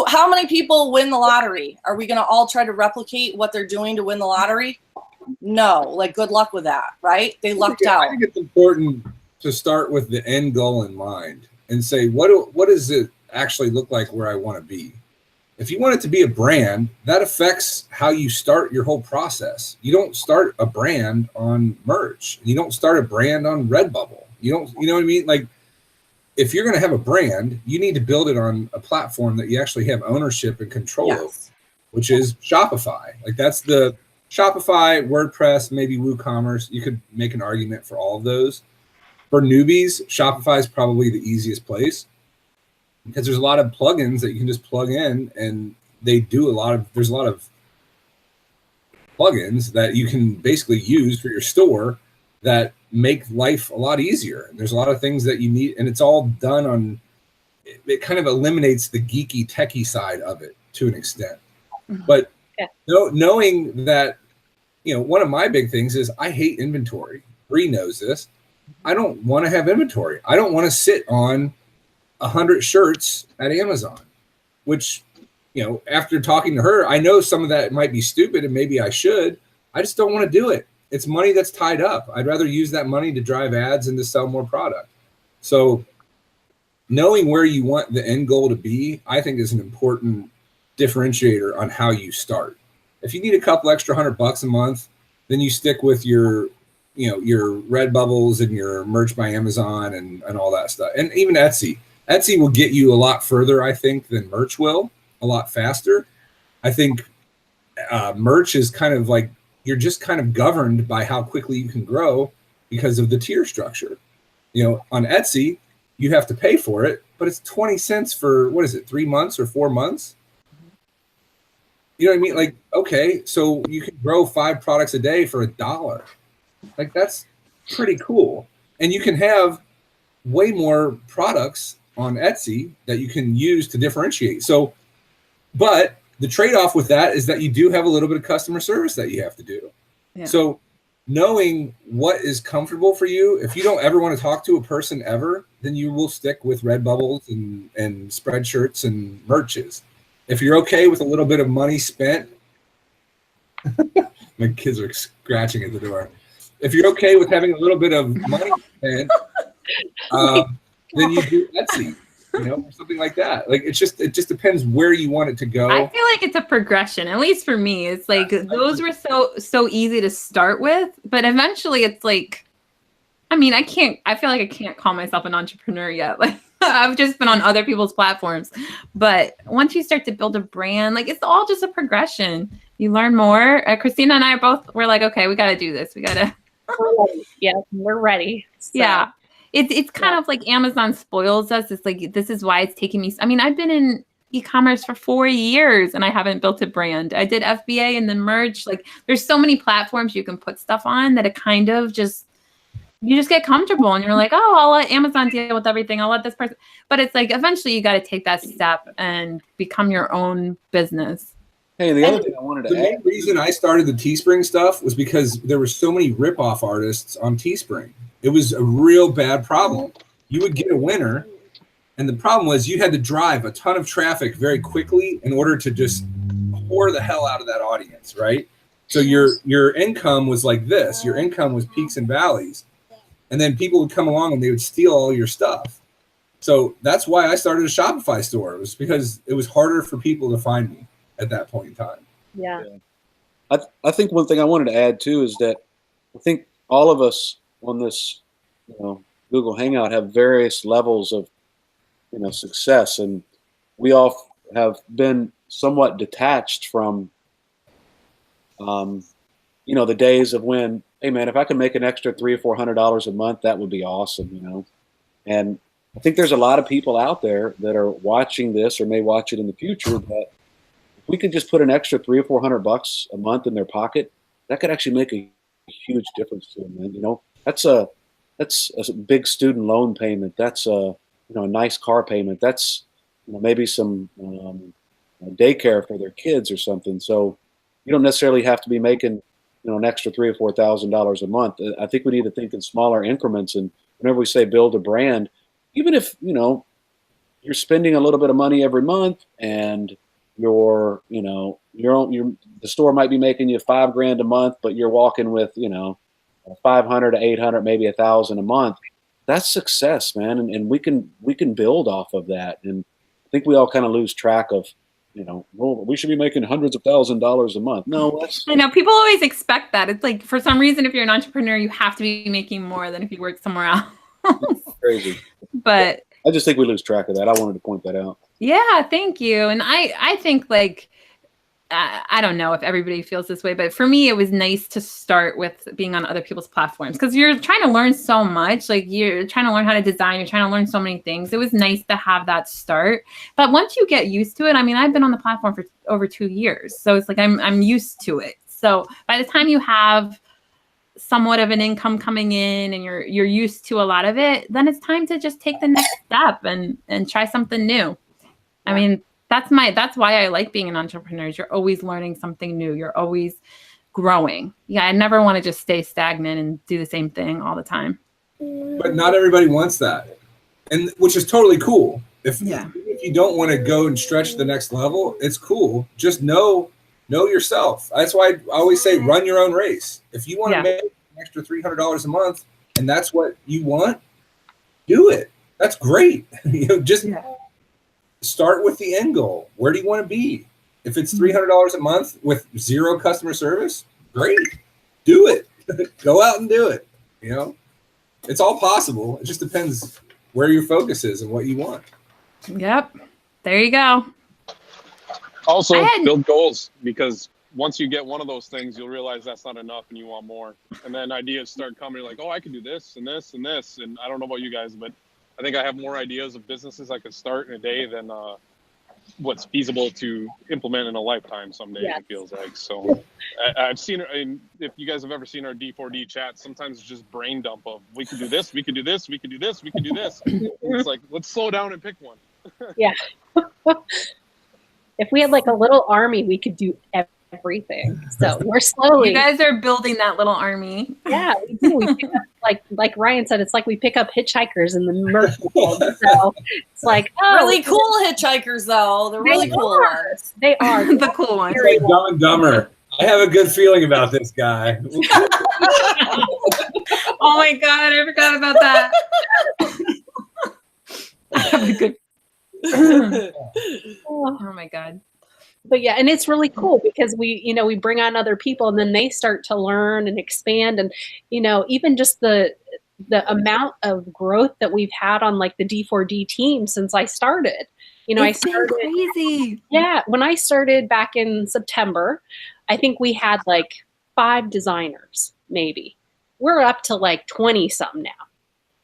How many people win the lottery? Are we going to all try to replicate what they're doing to win the lottery? No, like good luck with that, right? They lucked out. I think it's important to start with the end goal in mind and say, what does it actually look like where I want to be? If you want it to be a brand, that affects how you start your whole process. You don't start a brand on merch. You don't start a brand on Redbubble. You know what I mean? Like, if you're going to have a brand, you need to build it on a platform that you actually have ownership and control over, which is Shopify. Like, that's the Shopify, WordPress, maybe WooCommerce. You could make an argument for all of those. For newbies, Shopify is probably the easiest place, because there's a lot of plugins that you can just plug in, and there's a lot of plugins that you can basically use for your store that make life a lot easier. There's a lot of things that you need, and it's all done on, it kind of eliminates the geeky techie side of it to an extent. But knowing that, you know, one of my big things is I hate inventory. Bree knows this. I don't want to have inventory. I don't want to sit on 100 shirts at Amazon, which, you know, after talking to her, I know some of that might be stupid and maybe I should. I just don't want to do it. It's money that's tied up. I'd rather use that money to drive ads and to sell more product. So knowing where you want the end goal to be, I think is an important differentiator on how you start. If you need a couple extra $100 a month, then you stick with your your Redbubbles and your Merch by Amazon and all that stuff. And even Etsy. Etsy will get you a lot further, I think, than Merch will, a lot faster. I think Merch is kind of like, you're just kind of governed by how quickly you can grow because of the tier structure. On Etsy, you have to pay for it, but it's 20 cents for, 3 months or 4 months? You know what I mean? Like, okay, so you can grow 5 products a day for $1. Like, that's pretty cool. And you can have way more products on Etsy that you can use to differentiate. So, but the trade-off with that is that you do have a little bit of customer service that you have to do. Yeah. So knowing what is comfortable for you, if you don't ever want to talk to a person ever, then you will stick with Redbubbles and Spreadshirts and Merches. If you're okay with a little bit of money spent, my kids are scratching at the door. If you're okay with having a little bit of money spent, then you do Etsy, or something like that. Like, it just depends where you want it to go. I feel like it's a progression, at least for me. It's like those were so easy to start with, but eventually it's like, I feel like I can't call myself an entrepreneur yet. Like, I've just been on other people's platforms. But once you start to build a brand, like, it's all just a progression. You learn more. Christina and I we're like, okay, we got to do this. We got to. Yeah, we're ready. So. Yeah. It's kind of like Amazon spoils us. It's like, this is why it's taking me. I've been in e-commerce for 4 years and I haven't built a brand. I did FBA and then Merch. Like, there's so many platforms you can put stuff on that it kind of you just get comfortable and you're like, oh, I'll let Amazon deal with everything. I'll let this person. But it's like, eventually you got to take that step and become your own business. Hey, the other thing I wanted to add. The main reason I started the Teespring stuff was because there were so many rip-off artists on Teespring. It was a real bad problem. You would get a winner, and the problem was you had to drive a ton of traffic very quickly in order to just whore the hell out of that audience, right? So your income was like this. Your income was peaks and valleys. And then people would come along and they would steal all your stuff. So that's why I started a Shopify store. It was because it was harder for people to find me at that point in time. Yeah. I think one thing I wanted to add too is that I think all of us on this, Google Hangout have various levels of, success, and we all have been somewhat detached from, the days of when, hey man, if I can make an extra $300 or $400 a month, that would be awesome, And I think there's a lot of people out there that are watching this or may watch it in the future that if we could just put an extra $300 or $400 a month in their pocket, that could actually make a huge difference to them, man. That's a big student loan payment. That's a nice car payment. That's maybe some daycare for their kids or something. So you don't necessarily have to be making an extra $3,000 or $4,000 a month. I think we need to think in smaller increments. And whenever we say build a brand, even if you're spending a little bit of money every month, and the store might be making you $5,000 a month, but you're walking with 500 to 800, maybe 1,000 a month. That's success, man, and we can build off of that. And I think we all kind of lose track of, we should be making hundreds of $1,000s a month. No, I know people always expect that. It's like, for some reason, if you're an entrepreneur, you have to be making more than if you work somewhere else. Crazy. But I just think we lose track of that. I wanted to point that out. Yeah, thank you. And I think, like, I don't know if everybody feels this way, but for me, it was nice to start with being on other people's platforms because you're trying to learn so much. Like, you're trying to learn how to design. You're trying to learn so many things. It was nice to have that start. But once you get used to it, I've been on the platform for over 2 years. So it's like I'm used to it. So by the time you have somewhat of an income coming in and you're used to a lot of it, then it's time to just take the next step and try something new. Yeah. That's why I like being an entrepreneur. You're always learning something new. You're always growing. Yeah, I never want to just stay stagnant and do the same thing all the time. But not everybody wants that, and which is totally cool. If you don't want to go and stretch the next level, it's cool. Just know yourself. That's why I always say run your own race. If you want to make an extra $300 a month and that's what you want, do it. That's great. Start with the end goal. Where do you want to be? If it's $300 a month with zero customer service, great. Do it. Go out and do it. You know, it's all possible. It just depends where your focus is and what you want. Yep. There you go. Also, build goals, because once you get one of those things, you'll realize that's not enough and you want more. And then ideas start coming like, oh, I could do this and this and this. And I don't know about you guys, but I think I have more ideas of businesses I could start in a day than what's feasible to implement in a lifetime someday, it feels like. So I've seen, if you guys have ever seen our D4D chat, sometimes it's just brain dump of, we could do this, we could do this, we could do this, we could do this. It's like, let's slow down and pick one. Yeah. If we had like a little army, we could do everything. So we're slowly. You guys are building that little army. Yeah, we do. We pick up, like Ryan said, it's like we pick up hitchhikers in the merch world. So it's like, oh, really cool hitchhikers, though. They're really cool ones. They are the cool ones. Like Dumb and Dumber. I have a good feeling about this guy. Oh my God, I forgot about that. I have a good. Oh my God. But yeah, and it's really cool because we bring on other people and then they start to learn and expand, and even just the amount of growth that we've had on like the D4D team since I started. I started crazy. Yeah, when I started back in September, I think we had like 5 designers, maybe. We're up to like 20 something now.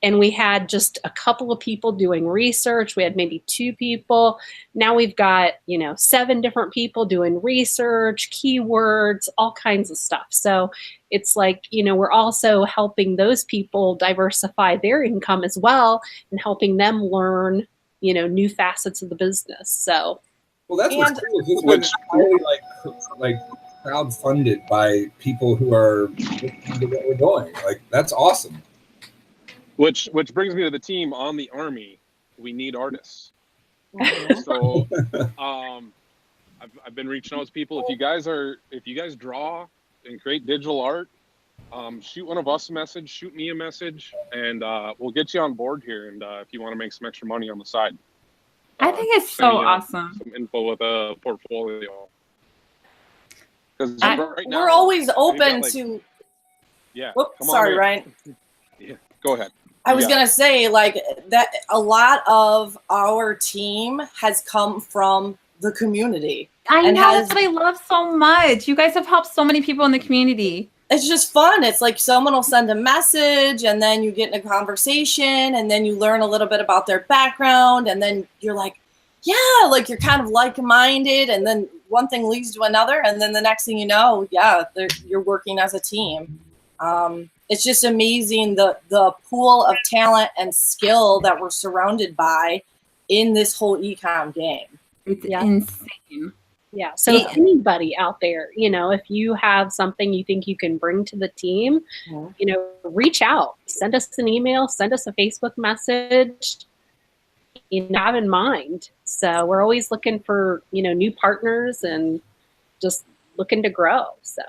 And we had just a couple of people doing research. We had maybe 2 people. Now we've got, 7 different people doing research, keywords, all kinds of stuff. So it's like, we're also helping those people diversify their income as well and helping them learn, new facets of the business. So. Well, that's what's cool. It's been really like crowdfunded by people who are into what we're doing. Like, that's awesome. Which brings me to the team on the Army. We need artists. So I've been reaching out to people. If you guys draw and create digital art, shoot one of us a message, shoot me a message, and we'll get you on board here. And if you want to make some extra money on the side, I think it's so awesome. Some info with a portfolio. Because right now we're always open to. Yeah. Whoops, sorry, Ryan. Yeah. Go ahead. I was gonna say like that. A lot of our team has come from the community. I know, that's what I love so much. You guys have helped so many people in the community. It's just fun. It's like someone will send a message and then you get in a conversation and then you learn a little bit about their background and then you're like, yeah, like you're kind of like-minded, and then one thing leads to another, and then the next thing you know, you're working as a team. It's just amazing the pool of talent and skill that we're surrounded by in this whole e-com game. It's insane. Yeah. So anybody out there, if you have something you think you can bring to the team, reach out, send us an email, send us a Facebook message, have in mind. So we're always looking for, new partners and just looking to grow. So.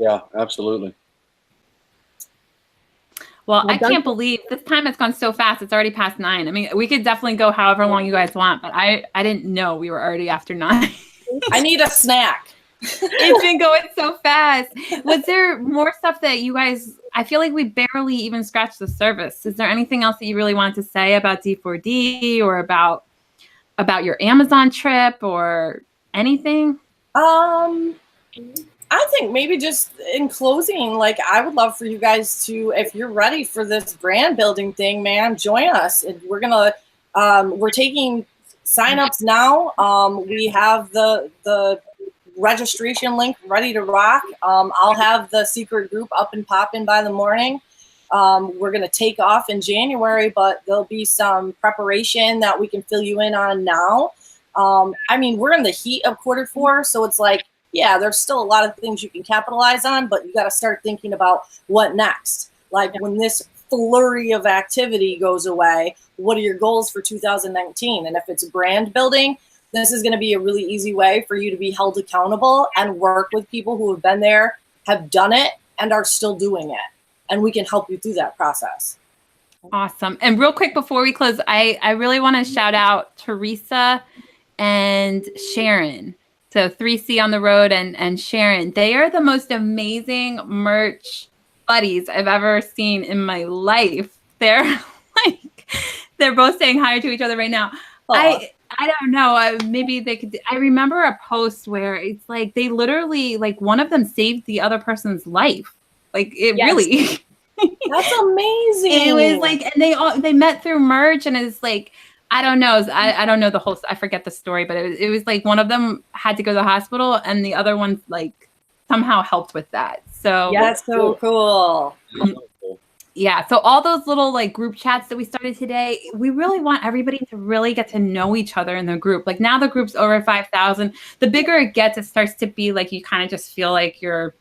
Yeah, absolutely. Well, I can't believe this time has gone so fast. It's already past 9. I mean, we could definitely go however long you guys want, but I didn't know we were already after 9. I need a snack. It's been going so fast. Was there more stuff that you guys, I feel like we barely even scratched the surface. Is there anything else that you really wanted to say about D4D or about your Amazon trip or anything? I think maybe just in closing, like I would love for you guys to, if you're ready for this brand building thing, man, join us. We're we're taking signups now. We have the registration link ready to rock. I'll have the secret group up and popping by the morning. We're going to take off in January, but there'll be some preparation that we can fill you in on now. I mean, we're in the heat of Q4, so it's like, yeah, there's still a lot of things you can capitalize on, but you got to start thinking about what next. Like when this flurry of activity goes away, what are your goals for 2019? And if it's brand building, this is going to be a really easy way for you to be held accountable and work with people who have been there, have done it, and are still doing it. And we can help you through that process. Awesome. And real quick before we close, I really want to shout out Teresa and Sharon. So 3C on the road and Sharon. They are the most amazing merch buddies I've ever seen in my life. They're like, they're both saying hi to each other right now. Aw. I don't know. Maybe they could. I remember a post where it's like they literally, like, one of them saved the other person's life. Like, it Yes. really. That's amazing. It was like, and they met through merch, and it's like, I don't know. I don't know the whole. I forget the story, but it was like one of them had to go to the hospital, and the other one like somehow helped with that. So Yeah, that's so cool. yeah, so all those little like group chats that we started today, we really want everybody to really get to know each other in the group. Like now the group's over 5,000. The bigger it gets, it starts to be like you kind of just feel like you're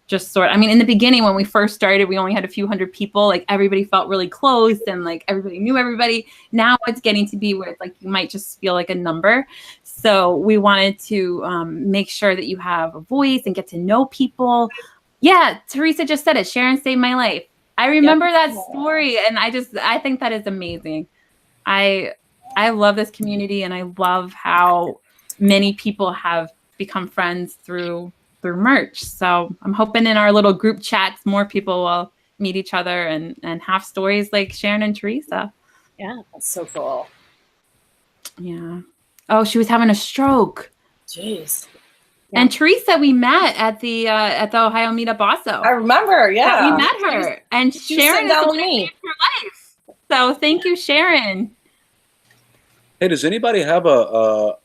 just I mean, in the beginning when we first started, we only had a few hundred people. Like everybody felt really close and like everybody knew everybody. Now it's getting to be where it's like you might just feel like a number. So we wanted to make sure that you have a voice and get to know people. Yeah, Teresa just said it. Sharon saved my life. I remember that story, and I think that is amazing. I love this community, and I love how many people have become friends through merch. So I'm hoping in our little group chats, more people will meet each other and have stories like Sharon and Teresa. Yeah, that's so cool. Yeah. Oh, she was having a stroke. Jeez. And Teresa, we met at the Ohio meetup also. I remember, yeah. We met her, and Sharon is down the with me. champion for life. So thank you, Sharon. Hey, does anybody have a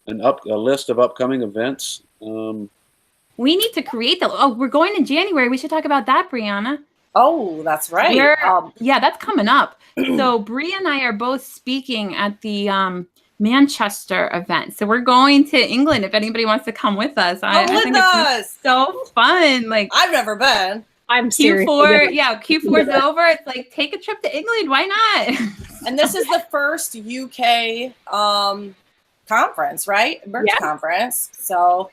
list of upcoming events? We need to create that. Oh, we're going in January. We should talk about that, Brianna. Oh, that's right. Yeah, that's coming up. So Bree and I are both speaking at the Manchester event. So we're going to England if anybody wants to come with us. I think it's so fun. Like I've never been. I'm serious. Q4, yeah, Q4 is over. It's like take a trip to England. Why not? And this is the first UK conference, right? Merch conference. So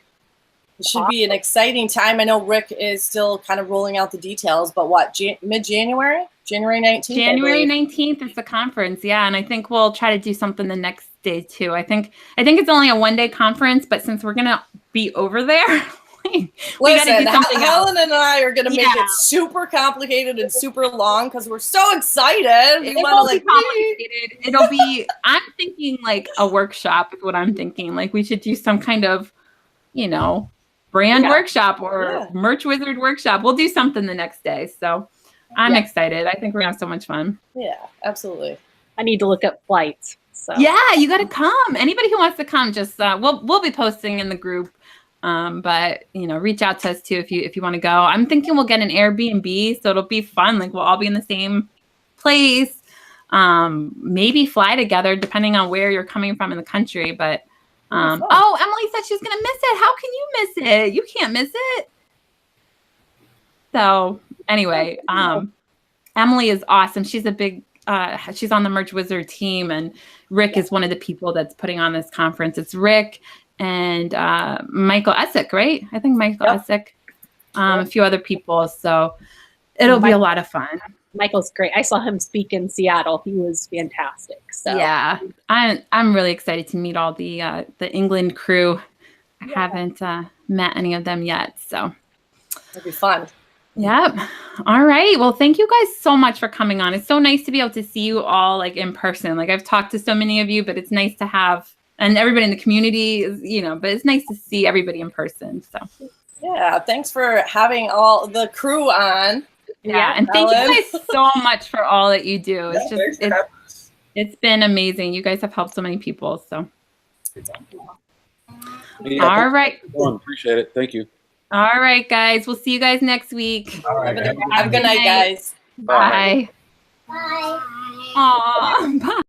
it should be an exciting time. I know Rick is still kind of rolling out the details, but what, mid-January? January 19th? January 19th is the conference, yeah. And I think we'll try to do something the next day too. I think it's only a one-day conference, but since we're gonna be over there, we gotta do something Helen else. and I are gonna make it super complicated and super long because we're so excited. We want to complicated. It'll be. I'm thinking like a workshop is what I'm thinking. Like we should do some kind of, brand workshop or merch wizard workshop. We'll do something the next day. So I'm excited. I think we're gonna have so much fun. Yeah, absolutely. I need to look up flights. So yeah, you got to come. Anybody who wants to come, just we'll be posting in the group. But reach out to us too if you want to go. I'm thinking we'll get an Airbnb, so it'll be fun. Like we'll all be in the same place. Maybe fly together depending on where you're coming from in the country. But Emily said she's gonna miss it. How can you miss it? You can't miss it. So anyway, Emily is awesome. She's a big she's on the Merch Wizard team, and Rick is one of the people that's putting on this conference. It's Rick and Michael Essick, right? I think Michael Essick, a few other people. So it'll be a lot of fun. Michael's great. I saw him speak in Seattle. He was fantastic. So yeah, I'm really excited to meet all the England crew. I haven't met any of them yet, so it'll be fun. Yep. All right. Well, thank you guys so much for coming on. It's so nice to be able to see you all like in person. Like I've talked to so many of you, but it's nice to have, and everybody in the community is, but it's nice to see everybody in person. So yeah, thanks for having all the crew on. Yeah. And thank you guys so much for all that you do. It's just, it's been amazing. You guys have helped so many people. So. Yeah, all right. Appreciate it. Thank you. All right, guys. We'll see you guys next week. All right. Have a good night, guys. Bye. Bye. Aw, bye.